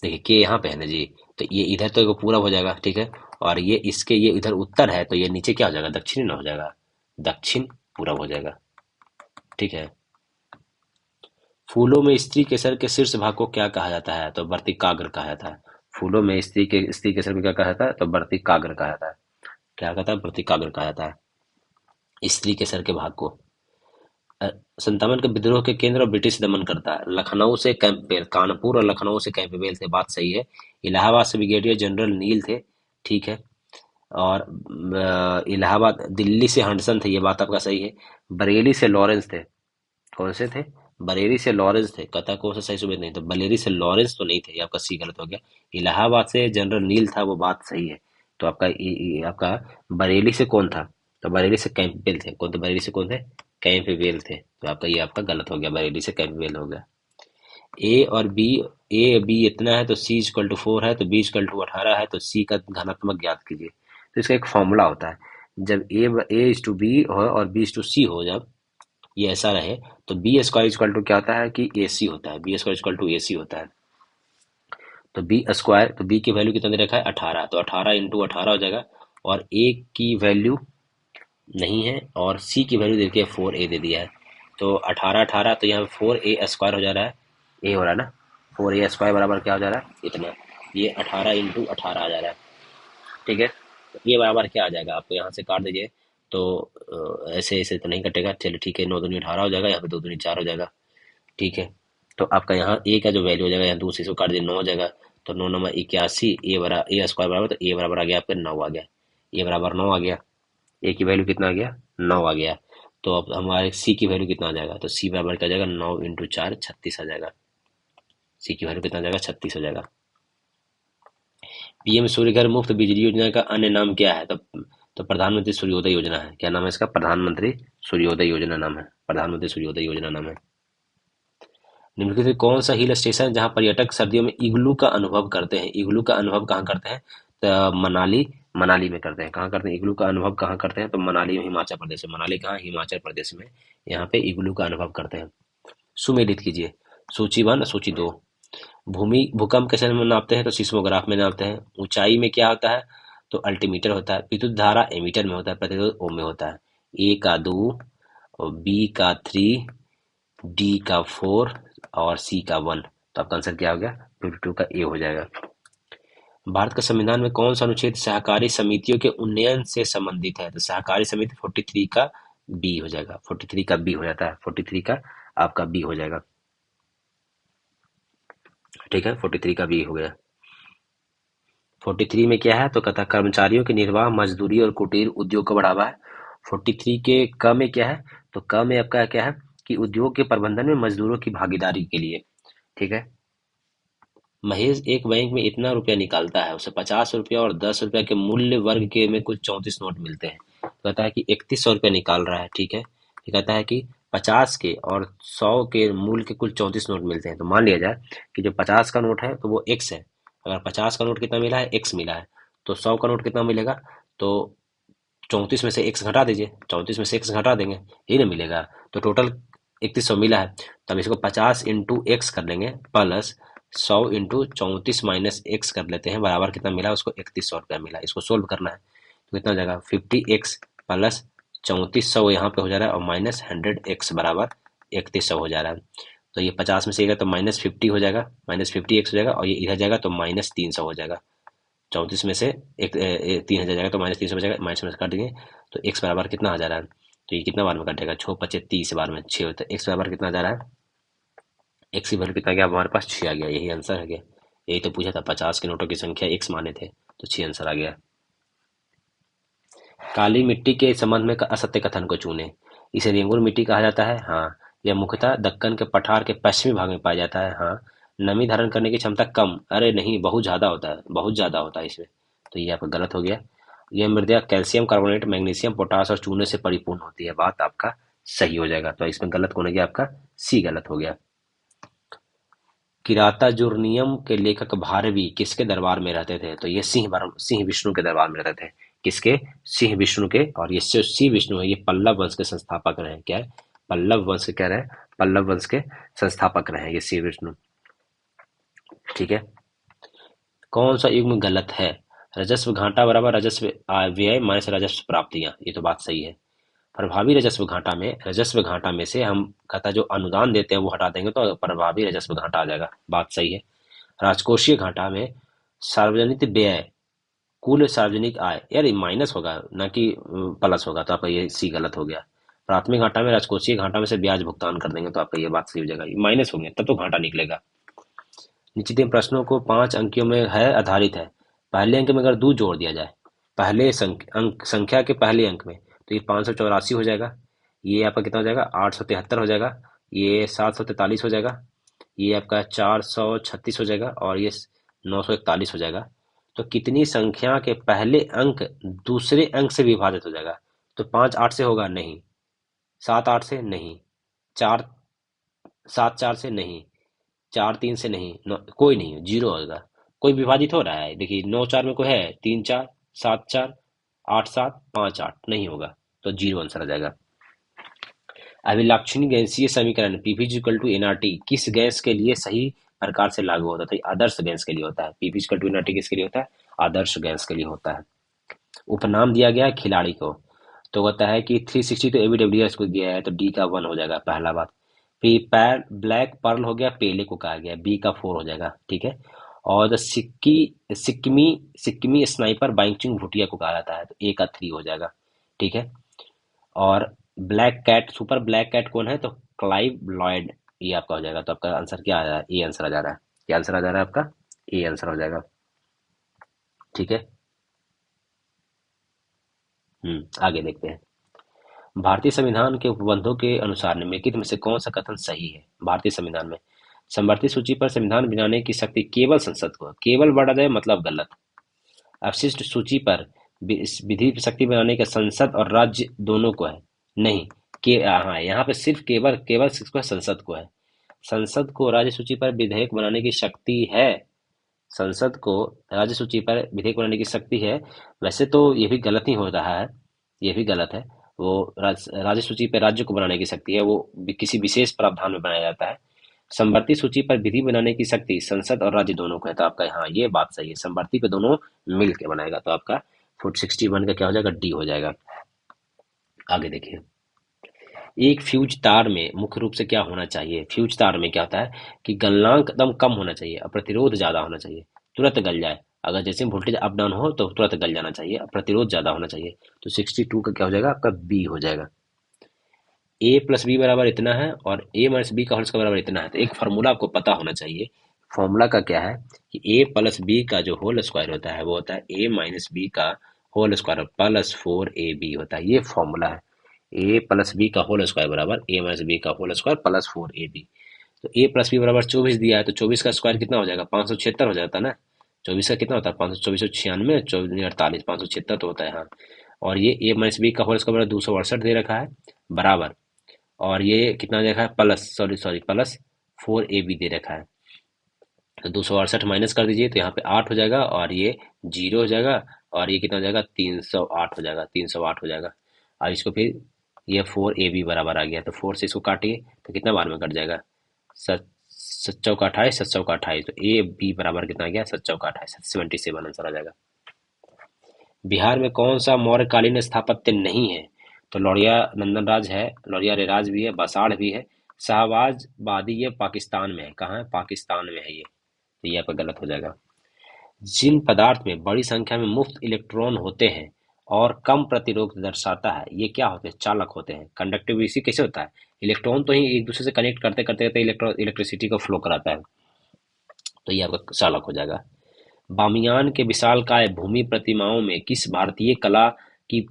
देखिए के यहाँ पे है ना जी, तो ये इधर तो पूरा हो जाएगा, ठीक है। और ये इसके ये इधर उत्तर है, तो ये नीचे क्या हो जाएगा? दक्षिण ना हो जाएगा, दक्षिण पूरा हो जाएगा, ठीक है। फूलों में स्त्री के सर के शीर्ष भाग को क्या कहा जाता है? तो वर्तिकाग्र कहा जाता है। फूलों में स्त्री के सर को क्या कहा जाता है? तो वर्तिकाग्र कहा जाता है। क्या कहता है? वर्तिकाग्र कहा जाता है स्त्री के सर के भाग को। 57 के विद्रोह के केंद्र और ब्रिटिश दमन करता है। लखनऊ से कैंपबेल, कानपुर और लखनऊ से कैंपबेल थे, बात सही है। इलाहाबाद से ब्रिगेडियर जनरल नील थे, ठीक है। और इलाहाबाद दिल्ली से हंडसन थे, ये बात आपका सही है। बरेली से लॉरेंस थे। कौन से थे? बरेली से लॉरेंस थे। कथा कौन सा सही सुबह नहीं, तो बरेली से लॉरेंस तो नहीं थे, ये आपका सी गलत हो गया। इलाहाबाद से जनरल नील था, वो बात सही है। तो आपका आपका बरेली से कौन था? तो बरेली से कैंपबेल थे। कौन थे बरेली से? कौन थे? कैंपबेल थे। तो आपका ये आपका गलत हो गया, बरेली से कैंपबेल हो गया। ए और बी, ए बी इतना है तो सी इक्वल टू 4 है, तो बी इक्वल टू 18 है, तो सी का घनात्मक ज्ञात कीजिए। तो इसका एक फॉर्मूला होता है, जब ए इज टू बी हो और बी इज टू सी हो, जब ये ऐसा रहे, तो बी स्क्वायर इक्वल टू क्या होता है कि ए सी होता है, B square equal to A सी होता है। तो बी स्क्वायर, तो बी की वैल्यू कितना दे रखा है? 18, तो 18 इंटू 18 हो जाएगा। और ए की वैल्यू नहीं है और सी की वैल्यू दे रखी है 4a दे दिया है, तो 18 18, तो यहाँ 4a स्क्वायर हो जा रहा है, ए हो रहा है ना, 4a स्क्वायर बराबर क्या हो जा रहा है? इतना। ये 18 इंटू 18 आ जा रहा है, ठीक है। तो ये बराबर क्या आ जाएगा? आपको यहाँ से काट दीजिए, तो ऐसे ऐसे तो नहीं कटेगा, चलिए ठीक है। 9 दूनी 18 हो जाएगा, यहाँ पे 2 दूनी 4 हो जाएगा, ठीक है। तो आपका यहाँ ए का जो वैल्यू हो जाएगा, यहाँ दूसरे से काट दिए 9 हो जाएगा, तो 9 नंबर 81, ए स्क्वायर बराबर, तो ए बराबर आ गया आपका 9 आ गया, ए बराबर 9 आ गया। ए की वैल्यू कितना आ गया? 9 आ गया। तो अब हमारे सी की वैल्यू कितना आ जाएगा? तो सी बराबर क्या आ जाएगा? 9 इंटू 4 36 आ जाएगा। सी की वैल्यू कितना आ जाएगा? 36 हो जाएगा। पीएम सूर्यघर मुफ्त बिजली योजना का अन्य नाम क्या है? तो प्रधानमंत्री सूर्योदय योजना है। क्या नाम है इसका? प्रधानमंत्री सूर्योदय योजना नाम है, प्रधानमंत्री सूर्योदय योजना नाम है। निम्नलिखित में कौन सा हिल स्टेशन है जहाँ पर्यटक सर्दियों में इग्लू का अनुभव करते हैं? इग्लू का अनुभव कहाँ करते हैं? तो मनाली, मनाली में करते हैं। कहाँ करते हैं इग्लू का अनुभव? कहाँ करते हैं? तो मनाली में, हिमाचल प्रदेश में। मनाली कहाँ? हिमाचल प्रदेश में। यहाँ पे इग्लू का अनुभव करते हैं। सुमेलित कीजिए। सूची 1 सूची 2। भूमि भूकंप कैसे में नापते हैं? तो सिस्मोग्राफ में नापते हैं। ऊंचाई में क्या होता है? तो अल्टीमीटर होता है। विद्युत धारा एमीटर में होता है, प्रतिरोध ओम में होता है। 1 2 और बी का 3, डी का 4 और सी का 1। तो आपका आंसर क्या हो गया? 52 का ए हो जाएगा। भारत के संविधान में कौन सा अनुच्छेद सहकारी समितियों के उन्नयन से संबंधित है? तो सहकारी समिति 43 का बी हो जाएगा। 43 का बी हो जाता है। 43 का आपका बी हो जाएगा। ठीक है, 43 का बी हो गया। 43 में क्या है? तो कहता है कर्मचारियों के निर्वाह मजदूरी और कुटीर उद्योग को बढ़ावा है। 43 के क में क्या है? तो क में आपका क्या है कि उद्योग के प्रबंधन में मजदूरों की भागीदारी के लिए। ठीक है। महेश एक बैंक में इतना रुपया निकालता है, उसे 50 रुपया और 10 रुपया के मूल्य वर्ग के में कुल 34 नोट मिलते हैं। तो कहता है कि 3100 रुपया निकाल रहा है। ठीक है। ये कहता है कि 50 के और 100 के मूल्य के कुल 34 नोट मिलते हैं। तो मान लिया जाए कि जो 50 का नोट है तो वो एक्स है। अगर 50 का नोट कितना मिला है? एक्स मिला है। तो 100 का नोट कितना मिलेगा? तो 34 में से एक्स घटा दीजिए, 34 में से एक्स घटा देंगे, यही ना मिलेगा। तो टोटल 3100 मिला है। तो हम इसको 50 इंटू एक्स कर लेंगे प्लस 100 इंटू 34 माइनस एक्स कर लेते हैं, बराबर कितना मिला उसको? 3100 रुपया मिला। इसको सोल्व करना है तो कितना हो जाएगा? 50x प्लस 3400 यहाँ पे हो जा रहा है और माइनस 100x बराबर 3100 हो जा रहा है। तो ये 50 में से जाएगा तो माइनस 50 हो जाएगा, माइनस 50x हो जाएगा और ये इधर जाएगा तो माइनस 300 हो जाएगा। 34 में से एक 3000 जाएगा तो माइनस 300 हो जाएगा, माइनस में से काट देंगे तो x बराबर कितना आ जा रहा है? तो ये कितना बार में कटेगा? 6 पचे 30 बार में 6 होता है। x बराबर कितना आ जा रहा है? एक्स की वैल्यू कितना गया हमारे पास? 6 आ गया। यही आंसर है गया। यही तो पूछा था, 50 के नोटों की संख्या एक्स माने थे तो 6 आंसर आ गया। काली मिट्टी के संबंध में असत्य कथन को चुने। इसे रेंगुर मिट्टी कहा जाता है। हाँ। यह मुख्यतः दक्कन के पठार के पश्चिमी भाग में पाया जाता है। हाँ। नमी धारण करने की क्षमता कम, अरे नहीं, बहुत ज्यादा होता है, बहुत ज्यादा होता है इसमें। तो ये आपका गलत हो गया। यह मृदा कैल्शियम कार्बोनेट, मैग्नीशियम, पोटास और चूने से परिपूर्ण होती है। बात आपका सही हो जाएगा। तो इसमें गलत कौन हो गया? आपका सी गलत हो गया। किरातार्जुनीयम के लेखक भारवी किसके दरबार में रहते थे? तो ये सिंह विष्णु के दरबार में रहते थे। किसके? सिंह विष्णु के। और ये सिंह विष्णु है, ये पल्लव वंश के संस्थापक रहे हैं। क्या है? पल्लव वंश के कह रहे हैं, पल्लव वंश के संस्थापक रहे हैं ये सिंह विष्णु। ठीक है। कौन सा युग्म गलत है? राजस्व घाटा बराबर राजस्व व्यय माइनस राजस्व प्राप्तियां। ये तो बात सही है। प्रभावी राजस्व घाटा में से हम कहता जो अनुदान देते हैं वो हटा देंगे तो प्रभावी राजस्व घाटा आ जाएगा। बात सही है। राजकोषीय घाटा में सार्वजनिक व्यय कुल सार्वजनिक आय, यार ये माइनस होगा ना कि प्लस होगा। तो आपका ये सी गलत हो गया। प्राथमिक घाटा में राजकोषीय घाटा में से ब्याज भुगतान कर देंगे तो आपका ये बात सही हो जाएगा। माइनस हो गया तब तो घाटा निकलेगा। नीचे दिए प्रश्नों को 5 अंकों में है आधारित है। पहले अंक में अगर 2 जोड़ दिया जाए, पहले संख्या के पहले अंक में, तो ये 584 हो जाएगा। ये आपका कितना हो जाएगा? 873 हो जाएगा। ये 743 हो जाएगा। ये आपका 436 हो जाएगा और ये 941 हो जाएगा। तो कितनी संख्या के पहले अंक दूसरे अंक से विभाजित हो जाएगा? तो 5 8 से होगा? नहीं। 7 8 से? नहीं। 4 7 4 से? नहीं। 4 3 से? नहीं। कोई नहीं है, जीरो होगा। कोई विभाजित हो रहा है? देखिए 9 4 में कोई है? 3 4, 7 4, 8 7, 5 8 नहीं होगा। तो जीरो आंसर आ जाएगा। अभिलक्षणीय गैसीय समीकरण पीवी इक्वल टू एनआरटी किस गैस के लिए सही प्रकार से लागू होता है? तो आदर्श गैस के लिए होता है। पीवी इक्वल टू एनआरटी किसके लिए होता है? आदर्श गैस के लिए होता है। उपनाम दिया गया है खिलाड़ी को, तो कहता है कि 360 तो एबीडब्ल्यूएस को दिया है तो डी का 1 हो जाएगा पहला बात। फिर पैर ब्लैक पर्ल हो गया, पेले को कहा गया, बी का 4 हो जाएगा। ठीक है। और the Sikkimi Sikkimi sniper Bhaichung Bhutia को कहा जाता है तो ए का 3 हो जाएगा। ठीक है। और black cat, super black cat कौन है? तो क्लाइव लॉयड, ये आपका हो जाएगा। तो आपका आंसर क्या आ रहा है? ए आंसर आ जा रहा है। क्या आंसर आ जा रहा है आपका? ए आंसर हो जाएगा। ठीक है। आगे देखते हैं। भारतीय संविधान के उपबंधों के अनुसार निम्नलिखित में से कौन सा कथन सही है? भारतीय संविधान में समवर्ती सूची पर संविधान बनाने की शक्ति केवल संसद को है। केवल बढ़ा जाए मतलब गलत। अवशिष्ट सूची पर विधि शक्ति बनाने का संसद और राज्य दोनों को है। नहीं। हाँ, यहाँ पे सिर्फ केवल केवल किसको है? संसद को है। संसद को राज्य सूची पर विधेयक बनाने की शक्ति है। संसद को राज्य सूची पर विधेयक बनाने की शक्ति है। वैसे तो ये भी गलत ही हो रहा है, ये भी गलत है। वो राज्य सूची पर राज्य को बनाने की शक्ति है, वो किसी विशेष प्रावधान में बनाया जाता है। समवर्ती सूची पर विधि बनाने की शक्ति संसद और राज्य दोनों को है। तो आपका हाँ ये बात सही है, समवर्ती पे दोनों मिल के बनाएगा। तो आपका 461 का क्या हो जाएगा? डी हो जाएगा। आगे देखिए। एक फ्यूज तार में मुख्य रूप से क्या होना चाहिए? फ्यूज तार में क्या होता है कि गलनांक एकदम कम होना चाहिए और प्रतिरोध ज्यादा होना चाहिए, तुरंत गल जाए। अगर जैसे वोल्टेज अप डाउन हो तो तुरंत गल जाना चाहिए और प्रतिरोध ज्यादा होना चाहिए। तो 62 का क्या हो जाएगा? आपका बी हो जाएगा। ए प्लस बी बराबर इतना है और ए माइनस बी का होल स्क्वायर बराबर इतना है, तो एक फार्मूला आपको पता होना चाहिए। फॉर्मूला का क्या है कि ए प्लस बी का जो होल स्क्वायर होता है वो होता है ए माइनस बी का होल स्क्वायर प्लस 4ab होता है। ये फॉर्मूला है। ए प्लस बी का होल स्क्वायर बराबर ए माइनस बी का होल स्क्वायर प्लस 4ab। तो ए प्लस बी बराबर 24 दिया है, तो 24 का स्क्वायर कितना हो जाएगा? 576 हो जाता है ना। 24 का कितना होता है? 524, 96, 48, 576 तो होता है, हाँ। और ये ए माइनस बी का होल स्क्वायर बराबर 268 दे रखा है, बराबर। और ये कितना दे रखा है? Plus sorry sorry plus 4ab दे रखा है। तो 268 माइनस कर दीजिए, तो यहाँ पे 8 हो जाएगा और ये 0 हो जाएगा। और ये कितना हो जाएगा? 308 हो जाएगा, 308 हो जाएगा। अब इसको फिर ये 4ab बराबर आ गया, तो 4 से इसको काटिए तो कितना बार में कट जाएगा? सत सत चौका 28, सत चौका 28, तो ए बी बराबर कितना आ गया? सत चौका 28, 77 आंसर आ जाएगा। बिहार में कौन सा मौर्यकालीन स्थापत्य नहीं है? तो लौरिया नंदनराज है, लौरिया रेराज भी है, बसाड़ भी है, शाहबाज वादी ये पाकिस्तान में है। कहाँ है? पाकिस्तान में है ये। तो ये आपका गलत हो जाएगा। जिन पदार्थ में बड़ी संख्या में मुफ्त इलेक्ट्रॉन होते हैं और कम प्रतिरोध दर्शाता है, ये क्या होते हैं? चालक होते हैं। कंडक्टिविटी कैसे होता है? इलेक्ट्रॉन तो ही एक दूसरे से कनेक्ट करते करते करते इलेक्ट्रिसिटी को फ्लो कराता है। तो ये आपका चालक हो जाएगा। बामियान के विशालकाय भूमि प्रतिमाओं में किस भारतीय कला की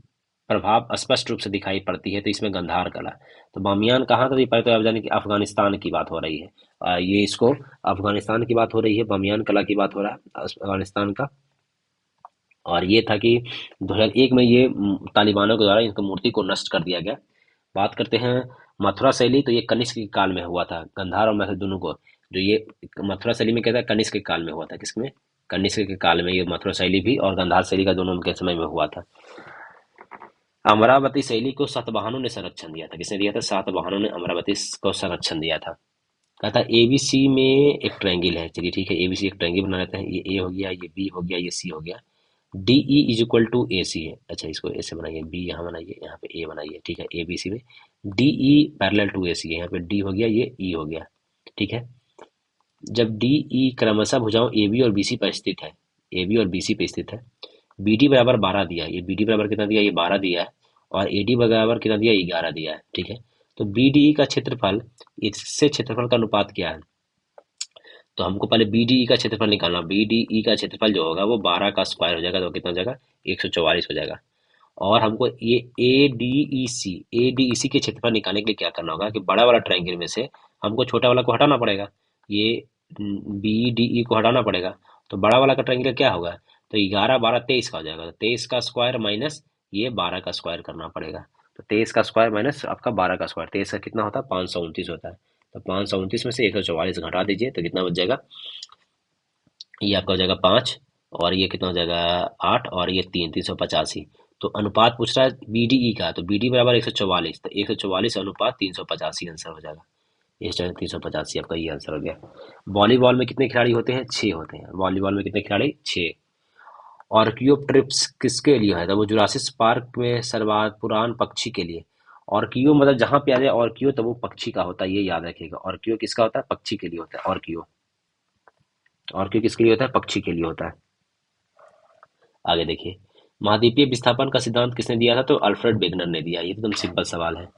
प्रभाव स्पष्ट रूप से दिखाई पड़ती है? तो इसमें गंधार कला। तो बामियान कहाँ था? ये पहले तो आप जाने कि अफगानिस्तान की बात हो रही है। ये इसको अफगानिस्तान की बात हो रही है, बामियान कला की बात हो रहा है अफगानिस्तान का। और ये था कि 2001 में ये तालिबानों के द्वारा इनकी मूर्ति को नष्ट कर दिया गया। बात करते हैं मथुरा शैली, तो ये कनिष्क के काल में हुआ था। गंधार और मैथिल दोनों को, जो ये मथुरा शैली में कहता है, कनिष्क के काल में हुआ था। किसमें? कनिष्क के काल में ये मथुरा शैली भी और गंधार शैली का दोनों उनके समय में हुआ था। अमरावती शैली को सातवाहनों ने संरक्षण दिया था। किसने दिया था? सातवाहनों ने अमरावती को संरक्षण दिया था। कहता है एबीसी में एक ट्रायंगल है। चलिए ठीक है, एबीसी एक ट्रायंगल बना लेते हैं। ये ए हो गया, ये बी हो गया, ये सी हो गया। D E is equal to A C है। अच्छा, इसको ऐसे बनाइए, बी यहाँ बनाइए, यहाँ पे ए बनाइए। ठीक है, ए बी सी में D E parallel to A C है। यहाँ पे डी हो गया, ये ई हो गया। ठीक है, जब डी ई क्रमशः भुजाओं ए बी और बी सी पर स्थित है, ए बी और बी सी पे स्थित है, बी डी बराबर 12 दिया है। ये बी डी बराबर कितना दिया? ये 12 दिया है। और ए डी बराबर कितना दिया? 11 दिया है। ठीक है, तो बी डी ई का क्षेत्रफल, इससे क्षेत्रफल का अनुपात क्या है? तो हमको पहले बी डी ई का क्षेत्रफल निकालना। बी डी ई का क्षेत्रफल जो होगा वो 12 का स्क्वायर हो जाएगा, तो कितना हो जाएगा? 144 हो जाएगा। और हमको ये ए डी ई सी के क्षेत्रफल निकालने के लिए क्या करना होगा कि बड़ा वाला ट्रायंगल में से हमको छोटा वाला को हटाना पड़ेगा। ये बी डी ई को हटाना पड़ेगा, तो बड़ा वाला का ट्रायंगल क्या होगा? तो 11 12 23 का हो जाएगा। तो 23 का स्क्वायर माइनस ये 12 का स्क्वायर करना पड़ेगा। तो 23 का स्क्वायर माइनस आपका 12 का स्क्वायर, 23 का कितना होता है? 529 होता है। तो 529 में से 144 घटा दीजिए, तो कितना बच जाएगा? ये आपका हो जाएगा 5, और ये कितना हो जाएगा? 8, और ये 385। तो अनुपात पूछ रहा है बीडीई का, तो बीडी बराबर 144, तो 144 अनुपात 385 आंसर हो जाएगा। ये 385 आपका ये आंसर हो गया। वॉलीबॉल में कितने खिलाड़ी होते हैं? 6 होते हैं। वॉलीबॉल में कितने खिलाड़ी? 6। ऑर्कियोप्टेरिक्स किसके लिए है? तो वो जुरासिक पार्क में सर्वाधिक पुरान पक्षी के लिए। ऑर्कियो मतलब जहां पे आ जाए ऑर्कियो, तो वो पक्षी का होता है, ये याद रखिएगा। ऑर्कियो किसका होता है? पक्षी के लिए होता है ऑर्कियो। ऑर्कियो किसके लिए होता है? पक्षी के लिए होता है। आगे देखिए, महाद्वीपीय विस्थापन का सिद्धांत किसने दिया था? तो अल्फ्रेड वेगनर ने दिया। ये एकदम सिंपल सवाल है।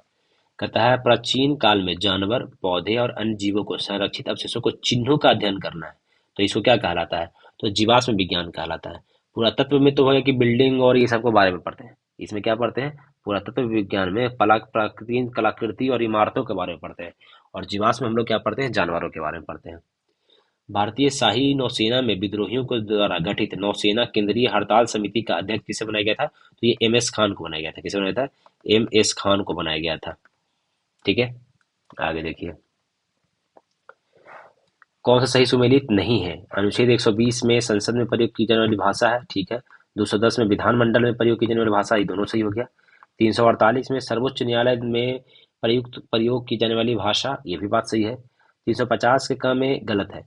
कहता है प्राचीन काल में जानवर, पौधे और अन्य जीवों को संरक्षित अवशेषों को चिन्हों का अध्ययन करना है, तो इसको क्या कहलाता है? तो जीवाश्म विज्ञान कहलाता है। पुरातत्व में तो है कि बिल्डिंग और ये सब के बारे में पढ़ते हैं। इसमें क्या पढ़ते हैं? पुरातत्व विज्ञान में प्राकृतिक कलाकृति और इमारतों के बारे में पढ़ते हैं। और जीवाश्म में हम लोग क्या पढ़ते हैं? जानवरों के बारे में पढ़ते हैं। भारतीय शाही नौसेना में विद्रोहियों को द्वारा गठित नौसेना केंद्रीय हड़ताल समिति का अध्यक्ष किसे बनाया गया था? तो ये एम एस खान को बनाया गया था। किसे बनाया था? एम एस खान को बनाया गया था। ठीक है, आगे देखिए, कौन सा सही सुमेलित नहीं है? अनुच्छेद 120 में संसद में प्रयोग की जाने वाली भाषा है, ठीक है। 210 में विधानमंडल में प्रयोग की जाने वाली भाषा, ये दोनों सही हो गया। 348 में सर्वोच्च न्यायालय में प्रयुक्त प्रयोग की जाने वाली भाषा, ये भी बात सही है। 350 के क में गलत है।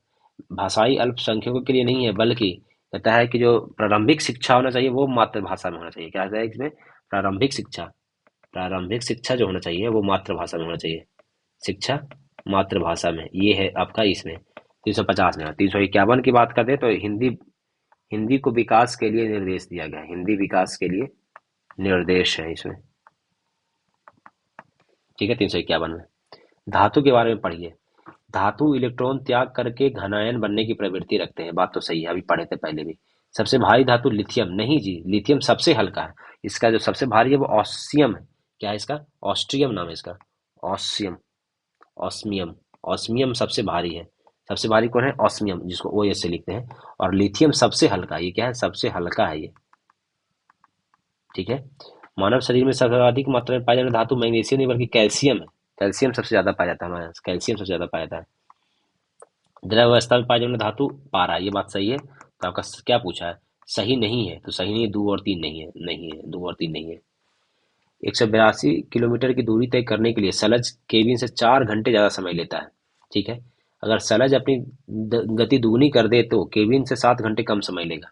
भाषाई अल्पसंख्यकों के लिए नहीं है, बल्कि कहता है कि जो प्रारंभिक शिक्षा होना चाहिए वो मातृभाषा में होना चाहिए। क्या है इसमें? प्रारंभिक शिक्षा प्रारंभिक शिक्षा जो होना चाहिए वो मातृभाषा में होना चाहिए। शिक्षा मातृभाषा में, ये है आपका इसमें 350 में। 351 की बात करें तो हिंदी, हिंदी को विकास के लिए निर्देश दिया गया है, हिंदी विकास के लिए निर्देश है इसमें। ठीक है, 351 में। धातु के बारे में पढ़िए। धातु इलेक्ट्रॉन त्याग करके घनायन बनने की प्रवृत्ति रखते हैं, बात तो सही है, अभी पढ़े थे पहले भी। सबसे भारी धातु लिथियम, नहीं जी, लिथियम सबसे हल्का है। इसका जो सबसे भारी है वो ऑस्सियम है। क्या है इसका? ऑस्ट्रियम नाम है इसका। ऑस्सियम, ऑस्मियम, ऑस्मियम सबसे भारी है। सबसे भारी कौन है? ऑस्मियम, जिसको ओ एस से लिखते हैं। और लिथियम सबसे हल्का है। ये क्या है? सबसे हल्का है ये। ठीक है। मानव शरीर में सर्वाधिक मात्रा में पाया जाने वाला धातु मैग्नीशियम नहीं बल्कि कैल्शियम है। कैल्शियम सबसे ज्यादा पाया जाता है हमारे यहाँ, कैल्शियम सबसे ज्यादा पाया जाता है। द्रव अवस्था में पाए जाने वाला धातु पारा, ये बात सही है। तो आपका क्या पूछा है? सही नहीं है, तो सही नहीं है, 2 और 3 नहीं है, नहीं है, 2 और 3 नहीं है। 182 किलोमीटर की दूरी तय करने के लिए सलज केबिन से 4 घंटे ज्यादा समय लेता है। ठीक है। अगर सलज अपनी गति दुगनी कर दे तो केबिन से 7 घंटे कम समय लेगा।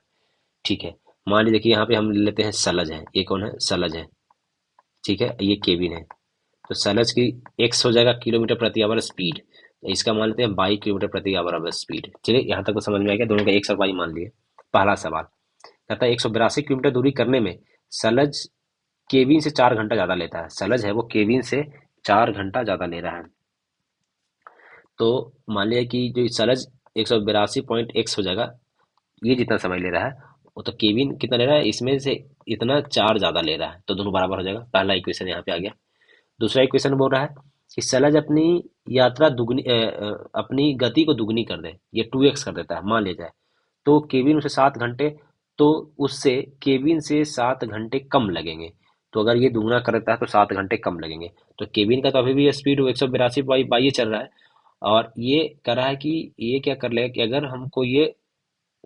ठीक है। मान लीजिए कि यहाँ पे हम लेते हैं सलज है, ये कौन है? सलज है। ठीक है, ये केबिन है। तो सलज की एक्स हो जाएगा किलोमीटर प्रति आवर स्पीड, तो इसका मान लेते हैं 22 किलोमीटर प्रति आवर स्पीड। चलिए यहाँ तक तो समझ में आ गया, दोनों का एक साथ वाई मान लिए। पहला सवाल कहता है 182 किलोमीटर दूरी करने में सलज केबिन से 4 घंटा ज्यादा लेता है। सलज है वो केबिन से 4 घंटा ज्यादा ले रहा है। तो मान लिया कि जो सलज 182.x हो जाएगा, ये जितना समय ले रहा है, वो तो केबिन कितना ले रहा है, इसमें से इतना 4 ज्यादा ले रहा है, तो दोनों बराबर हो जाएगा। पहला इक्वेशन यहाँ पे आ गया। दूसरा इक्वेशन बोल रहा है कि सलज अपनी यात्रा दुगनी अपनी गति को दुगनी कर दे, ये 2x कर देता है मान लिया जाए, तो केबिन उसे 7 घंटे, तो उससे केबिन से 7 घंटे कम लगेंगे। तो अगर ये दुगना कर देता है तो 7 घंटे कम लगेंगे। तो केबिन का तो अभी भी स्पीड 182 बाई चल रहा है, और ये कर रहा है कि ये क्या कर लेगा कि अगर हमको ये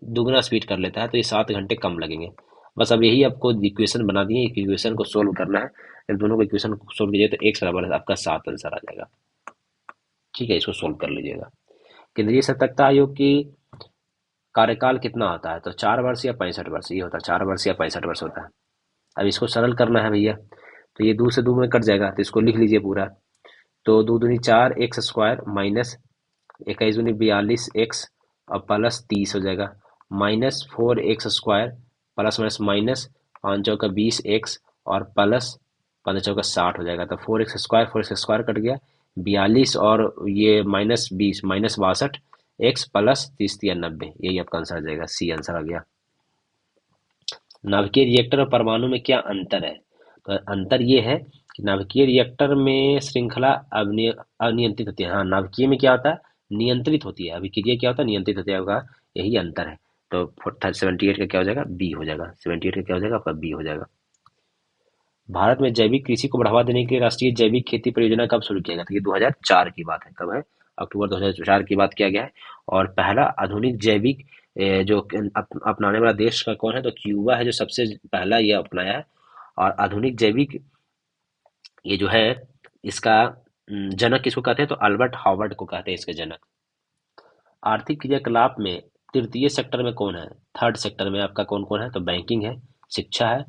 दुगना स्पीड कर लेता है तो ये 7 घंटे कम लगेंगे। बस अब यही आपको इक्वेशन बना दिए, इक्वेशन को सोल्व करना है। जब दोनों को इक्वेशन को सोल्व कीजिए तो एक बराबर आपका 7 आंसर आ जाएगा। ठीक है, इसको सोल्व कर लीजिएगा। केंद्रीय सतर्कता आयोग की कार्यकाल कितना होता है? तो 4 वर्ष या 65 वर्ष, ये होता है 4 वर्ष या 65 वर्ष होता है। अब इसको सरल करना है भैया, तो ये 2 से 2 में कट जाएगा, तो इसको लिख लीजिए पूरा। तो 2 दूनी 4 एक्स स्क्वायर माइनस 21 दूनी 42 एक्स और प्लस 30 हो जाएगा, minus 4 x square plus minus minus 5 चौका 20 एक्स और प्लस 15 चौका 60 हो जाएगा। तो 4 एक्स स्क्वायर कट गया, 42 और ये -20 -62 एक्स प्लस 30 × 90, यही आपका आंसर आ जाएगा। सी आंसर आ गया। नाभिकीय रिएक्टर और परमाणु में क्या अंतर है? तो अंतर ये है कि नाभिकीय रिएक्टर में श्रृंखला अनियंत्रित होती है। हाँ, नाभिकीय में क्या होता है? नियंत्रित होती है। अभिक्रिया क्या होता है? नियंत्रित होती है, होगा, यही अंतर है। तो 78 का क्या हो जाएगा? बी हो जाएगा। 78 का क्या हो जाएगा? आपका बी हो जाएगा। भारत में जैविक कृषि को बढ़ावा देने के लिए राष्ट्रीय जैविक खेती परियोजना कब शुरू किया गया था? ये 2004 की बात है। कब है? अक्टूबर 2004 की बात किया गया है। और पहला आधुनिक जैविक जो अपनाने वाला देश का कौन है? तो क्यूबा है, जो सबसे पहला ये अपनाया है। और आधुनिक जैविक ये जो है, इसका जनक किसको कहते हैं? तो अल्बर्ट हार्वर्ड को कहते हैं इसके जनक। आर्थिक क्रियाकलाप में तृतीय सेक्टर में कौन है? थर्ड सेक्टर में आपका कौन कौन है? तो बैंकिंग है, शिक्षा है,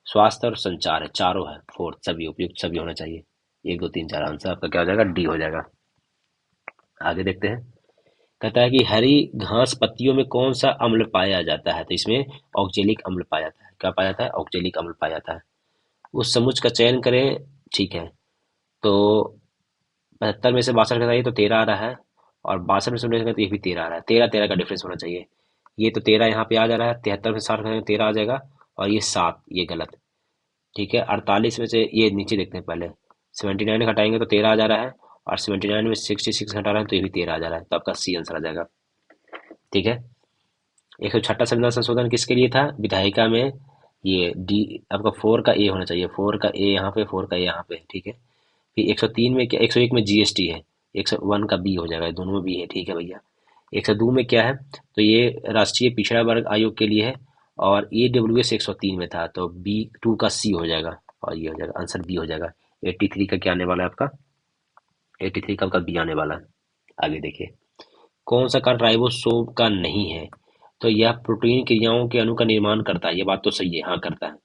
स्वास्थ्य और संचार है, चारों है। फोर्थ सभी उपयुक्त सभी होना चाहिए। 1 2 3 4 आंसर आपका क्या हो जाएगा? डी हो जाएगा। आगे देखते हैं। कहता है कि हरी घास पत्तियों में कौन सा अम्ल पाया जाता है? तो इसमें ऑक्जेलिक अम्ल पाया जाता है। क्या पाया जाता है? ऑक्जेलिक अम्ल पाया जाता है। उस समुच्च का चयन करें। ठीक है, तो 75 में से 62 घटाइए तो 13 आ रहा है, और 62 में से 19 तो ये भी 13 आ रहा है। 13 का डिफरेंस होना चाहिए। ये तो 13 यहाँ पे आ जा रहा है, 73 में 60 घटाएंगे 13 आ जाएगा, और ये 7, ये गलत। ठीक है, 48 में से ये नीचे देखते हैं पहले, 79 घटाएंगे तो 13 आ जा रहा है, और 79 में 66 घटा रहे हैं तो ये भी 13 आ जा रहा है। तो आपका सी आंसर आ जाएगा। ठीक है। 106वां संविधान संशोधन किसके लिए था? विधायिका में। ये डी आपका 4 का ए होना चाहिए, 4 का ए यहाँ पे, 4 का ए यहाँ पे। ठीक है। फिर 103 में क्या? 101 में जीएसटी है, 101 का बी हो जाएगा, दोनों में बी है। ठीक है भैया। 102 में क्या है? तो ये राष्ट्रीय पिछड़ा वर्ग आयोग के लिए है, और EWS 103 में था, तो B2 का सी हो जाएगा, और ये हो जाएगा आंसर बी हो जाएगा। 83 का क्या आने वाला है आपका? 83 का आपका बी आने वाला है। आगे देखिए। कौन सा कार्य राइबोसोम का नहीं है? तो यह प्रोटीन क्रियाओं के अणु का निर्माण करता है, ये बात तो सही है, हाँ करता है।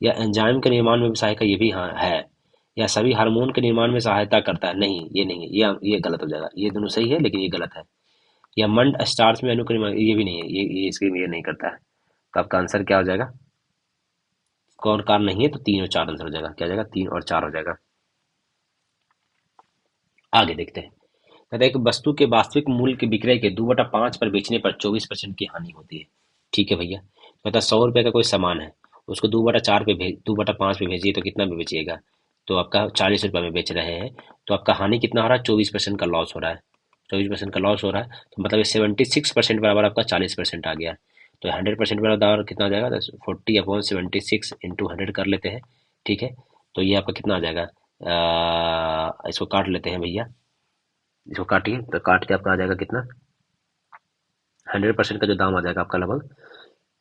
यह एंजाइम के निर्माण में भी सहायक है, ये भी हाँ है। या सभी हार्मोन के निर्माण में सहायता करता है, नहीं ये नहीं है, ये गलत हो जाएगा, ये दोनों सही है लेकिन ये गलत है। या मंड स्टार्च में अनुक्रम, ये भी नहीं है, ये इसके लिए नहीं करता है। तो आपका आंसर क्या हो जाएगा, कौन कार नहीं है, तो 3 और 4 आंसर हो जाएगा, क्या हो जाएगा 3 और 4 हो जाएगा। आगे देखते हैं। कहते हैं कि वस्तु के वास्तविक मूल्य के विक्रय के 2/5 पर बेचने पर 24% की हानि होती है। ठीक है भैया, कहता है 100 रुपये का कोई सामान है, उसको 2/5 पे भेजिए तो कितना में बेचिएगा, तो आपका 40 रुपये में बेच रहे हैं, तो आपका हानि कितना हो रहा है, 24% का लॉस हो रहा है। 24% का लॉस हो रहा है, तो मतलब ये 76% बराबर आपका 40% आ गया। तो 100% बराबर कितना आ जाएगा, 40/76 × 100 कर लेते हैं। ठीक है, तो ये आपका कितना आ जाएगा, इसको काट लेते हैं भैया, इसको काटिए तो काट के आपका आ जाएगा कितना, 100% का जो दाम आ जाएगा आपका लगभग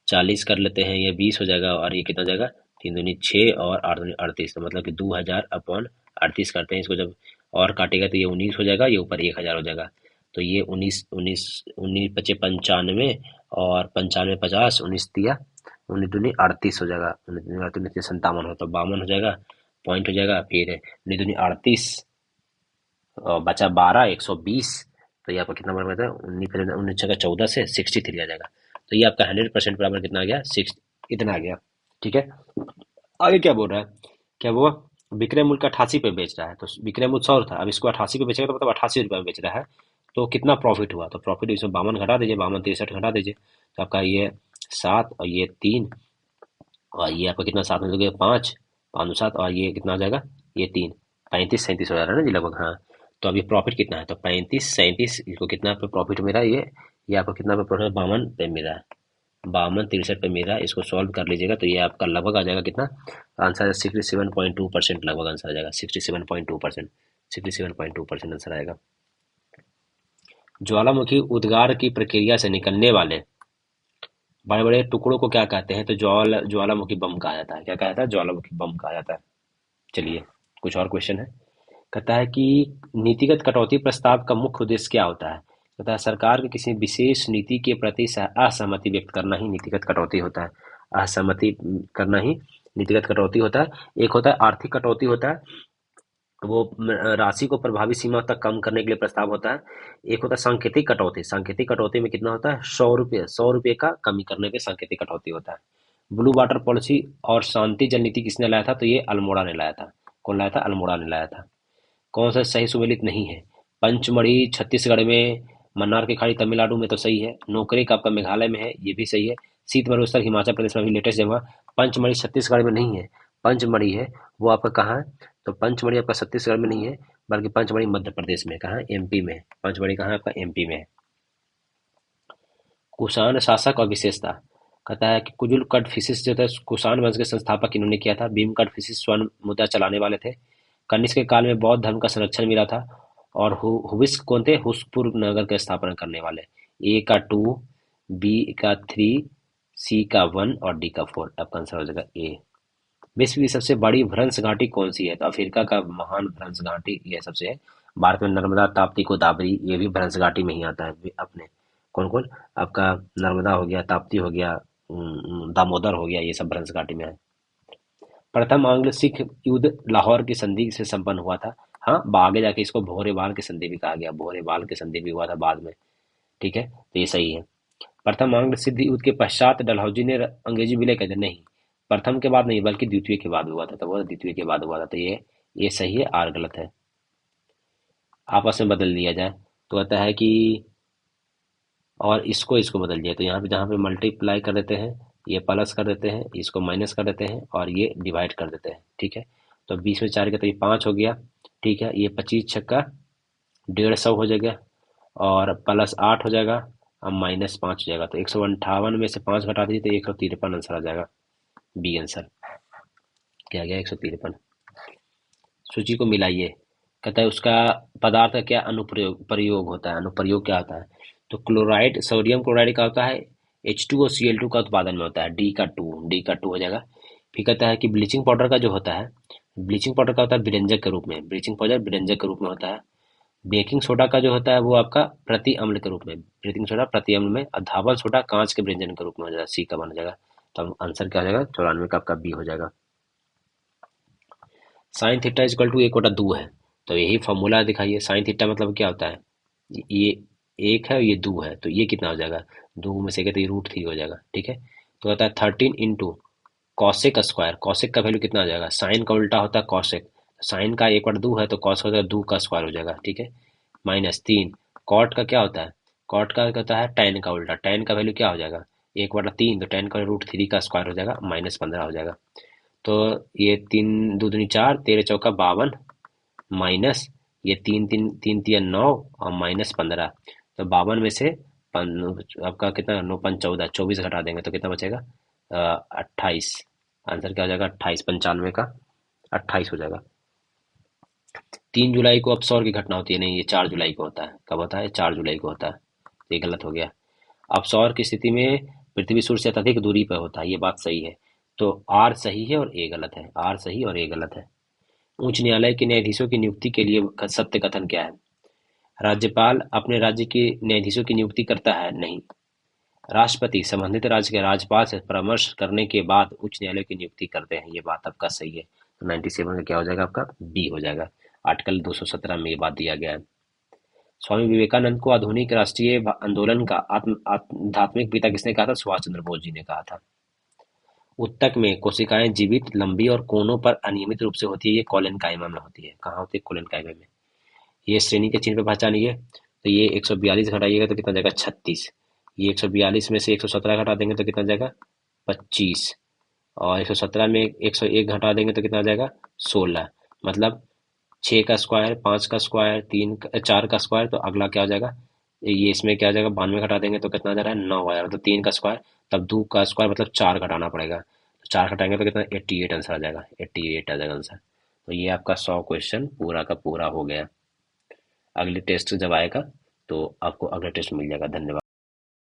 40 कर लेते हैं, ये 20 हो जाएगा, और ये कितना हो जाएगा, 3 दूनी 6 और 8 दूनी 38, तो मतलब कि 2000/38 करते हैं इसको जब, और काटेगा तो ये 19 हो जाएगा, ये ऊपर 1000 हो जाएगा। तो ये 19 19 19 पचे 95, और 95 50, 19 दिया, 19 दूनी 38 हो जाएगा, 19 57 हो तो 52 हो जाएगा, पॉइंट हो जाएगा। फिर 19 दूनी 38 और बचा 12, 120, तो ये आपका कितना बराबर है, 19 19 14 से 63 आ जाएगा। तो ये आपका 100% बराबर कितना आ गया, 6, इतना आ गया। ठीक है, आगे क्या बोल रहा है, क्या वो विक्रय मूल्य का 88 पे बेच रहा है, तो विक्रय मूल्य 100 था, अब इसको 88 पे बेचेगा तो मतलब 88 रुपये में बेच रहा है, तो कितना प्रॉफिट हुआ, तो प्रॉफिट इसमें 52 घटा दीजिए, 52 63 घटा दीजिए, तो आपका ये 7 और ये 3, और ये आपका कितना, 7 में दोगे 5, 5 7, और ये कितना आ जाएगा, ये 3, 35 37 हो जा रहा है ना जी लगभग, हाँ। तो अभी प्रॉफिट कितना है, तो 35 37, इसको कितना पे प्रॉफिट मिला, ये आपको कितना पे प्रॉफिट, 52 पे मिला है, 52 63 पे मिला है। इसको सॉल्व कर लीजिएगा तो ये आपका लगभग आ जाएगा कितना, आंसर 67.2% लगभग आंसर आ जाएगा, 67.2%, 67.2% आंसर आएगा। ज्वालामुखी उद्गार की प्रक्रिया से निकलने वाले बड़े बड़े टुकड़ों को क्या कहते हैं, तो ज्वालामुखी बम कहा जाता है, क्या कहा जाता है, ज्वालामुखी बम कहा जाता है। चलिए, कुछ और क्वेश्चन है। कहता है कि नीतिगत कटौती प्रस्ताव का मुख्य उद्देश्य क्या होता है, कहता है सरकार की किसी विशेष नीति के प्रति असहमति व्यक्त करना ही नीतिगत कटौती होता है। असहमति करना ही नीतिगत कटौती होता है। एक होता है आर्थिक कटौती होता है, वो राशि को प्रभावी सीमा तक कम करने के लिए प्रस्ताव होता है। एक होता है सांकेतिक कटौती, सांकेतिक कटौती में कितना होता है, 100 रुपये का कमी करने पे सांकेतिक कटौती होता है। ब्लू वाटर पॉलिसी और शांति जल नीति किसने लाया था, तो ये अल्मोड़ा ने लाया था। कौन लाया था, अल्मोड़ा ने लाया था। कौन सा सही सुमेलित नहीं है, पंचमढ़ी छत्तीसगढ़ में, मन्नार की खाड़ी तमिलनाडु में तो सही है, नोकरेक आपका मेघालय में है, ये भी सही है, शीत मरुस्थल हिमाचल प्रदेश में अभी लेटेस्ट जगह, पंचमढ़ी छत्तीसगढ़ में नहीं है, पंचमढ़ी है वो आपका कहाँ है, तो पंचमढ़ी आपका छत्तीसगढ़ में नहीं है, बल्कि पंचमढ़ी मध्य प्रदेश में, कहाँ है, एमपी में है। पंचमढ़ी कहाँ है आपका, एमपी में है। कुषाण शासक और विशेषता, कहता है कि कुजुल कड़फिशिस जो थे कुषाण वंश के संस्थापक इन्होंने किया था। भीम कड़फिशिस स्वर्ण मुद्रा चलाने वाले थे। कनिष्क के काल में बौद्ध धर्म का संरक्षण मिला था। और हुविस्क कौन थे, हुसपुर नगर का स्थापना करने वाले। ए का 2, बी का 3, सी का 1 और डी का 4, आपका आंसर हो जाएगा ए। विश्व की सबसे बड़ी भ्रंश घाटी कौन सी है, तो अफ्रीका का महान भ्रंश घाटी ये सबसे है। भारत में नर्मदा ताप्ती गोदावरी ये भी भ्रंश घाटी में ही आता है अपने। कौन कौन, आपका नर्मदा हो गया, ताप्ती हो गया, दामोदर हो गया, ये सब भ्रंश घाटी में है। प्रथम आंग्ल सिख युद्ध लाहौर की संधि से संपन्न हुआ था। हाँ, आगे जाके इसको भोरेबाल की संधि भी कहा गया, भोरेबाल की संधि भी हुआ था बाद में। ठीक है, तो ये सही है। प्रथम आंग्ल सिद्ध युद्ध के पश्चात डलहौजी ने अंग्रेजी विलय कर दिया, नहीं, प्रथम के बाद नहीं बल्कि द्वितीय के बाद हुआ था, तो वो द्वितीय के बाद हुआ था, तो ये सही है, आर गलत है। आपस में बदल दिया जाए तो कहता है कि, और इसको इसको बदल दिया, तो यहाँ पे जहाँ पे मल्टीप्लाई कर देते हैं, ये प्लस कर देते हैं, इसको माइनस कर देते हैं, और ये डिवाइड कर देते हैं। ठीक है, तो 20 में 4 का तो ये 5 हो गया। ठीक है, ये 25 छक्का 150 हो जाएगा, और +8 हो जाएगा, अब -5 हो जाएगा, तो 158 में से 5 घटा दीजिए तो 153 आंसर आ जाएगा। बी आंसर क्या आ गया, 153। सूची को मिलाइए, कहता है उसका पदार्थ का क्या अनुप्रयोग प्रयोग होता है, अनुप्रयोग क्या होता है, तो क्लोराइड, सोडियम क्लोराइड का होता है, H2O Cl2 का उत्पादन में होता है, डी का 2 हो जाएगा। फिर कहता है कि ब्लीचिंग पाउडर का जो होता है, ब्लीचिंग पाउडर का होता है विरंजक के रूप में, ब्लीचिंग पाउडर विरंजक के रूप में होता है। बेकिंग सोडा का जो होता है वो आपका प्रति अम्ल के रूप में, बेकिंग सोडा प्रति अम्ल में, और धावन सोडा कांच के व्यंजन के रूप में हो जाएगा, सी का बन जाएगा। तो आंसर क्या हो जाएगा, 94 का आपका बी हो जाएगा। Sine theta is equal to 1/2 है, तो यही फॉर्मूला दिखाइए। साइन थीटा मतलब क्या होता है, ये एक है और ये 2 है, तो ये कितना हो जाएगा, 2 में से तो ये √3 हो जाएगा, ठीक है। तो होता है 13 इंटू कॉसेक स्क्वायर, कॉसेक का वैल्यू कितना हो जाएगा, साइन का उल्टा होता है कॉसेक, साइन का 1/2 है तो कॉस हो जाएगा 2 का स्क्वायर हो जाएगा, ठीक है। -3, कॉट का क्या होता है, कॉट का होता है टैन का उल्टा, टैन का वैल्यू क्या हो जाएगा 1/3, तो टैन का √3 का स्क्वायर हो जाएगा -15 हो जाएगा। तो ये 3 दूनी 4, 13 चौका 52, माइनस ये 3 3 3 3 9 और -15, तो 52 में से आपका कितना, 9 5 14, 24 घटा देंगे तो कितना बचेगा 28। आंसर क्या हो जाएगा 28, 95 का 28 हो जाएगा। 3 जुलाई को अपसौर की घटना होती है, नहीं ये 4 जुलाई को होता है, कब होता है 4 जुलाई को होता है, ये गलत हो गया। अपसौर की स्थिति में पृथ्वी सूर्य से अत्यधिक दूरी पर होता है, ये बात सही है। तो आर सही है और ए गलत है, आर सही और ए गलत है। उच्च न्यायालय के न्यायाधीशों की नियुक्ति के लिए सत्य कथन क्या है, राज्यपाल अपने राज्य के न्यायाधीशों की नियुक्ति करता है, नहीं। राष्ट्रपति संबंधित राज्य के राज्यपाल से परामर्श करने के बाद उच्च न्यायालय की नियुक्ति करते हैं, ये बात आपका सही है। तो 97 का क्या हो जाएगा आपका बी हो जाएगा। आर्टिकल 217 में ये बात दिया गया है। स्वामी विवेकानंद को आधुनिक राष्ट्रीय आंदोलन का आध्यात्मिक पिता किसने कहा था, सुभाष चंद्र बोस जी ने कहा था। उत्तक में कोशिकाएं जीवित, लंबी और कोनों पर अनियमित रूप से होती है, ये कोलेनकाइमा में होती है। कहाँ होती है, कोलेनकाइमा में। ये श्रेणी के चिन्ह पे पहचानिए, तो ये 142 घटाइएगा तो कितना जाएगा 36, ये 142 में से 117 घटा देंगे तो कितना जाएगा 25, और 117 में 101 घटा देंगे तो कितना आ जाएगा 16, मतलब 6 का स्क्वायर, 5 का स्क्वायर, 4 का स्क्वायर, तो अगला क्या हो जाएगा, ये इसमें क्या आ जाएगा 92 घटा देंगे तो कितना आ जा रहा है 9 आ मतलब 3 का स्क्वायर, तब 2 का स्क्वायर मतलब 4 घटाना पड़ेगा, तो 4 घटाएंगे तो कितना 88 आंसर आ जाएगा, 88 आ जाएगा आंसर। तो ये आपका 100 क्वेश्चन पूरा का पूरा हो गया। अगले टेस्ट जब आएगा तो आपको अगला टेस्ट मिल जाएगा। धन्यवाद।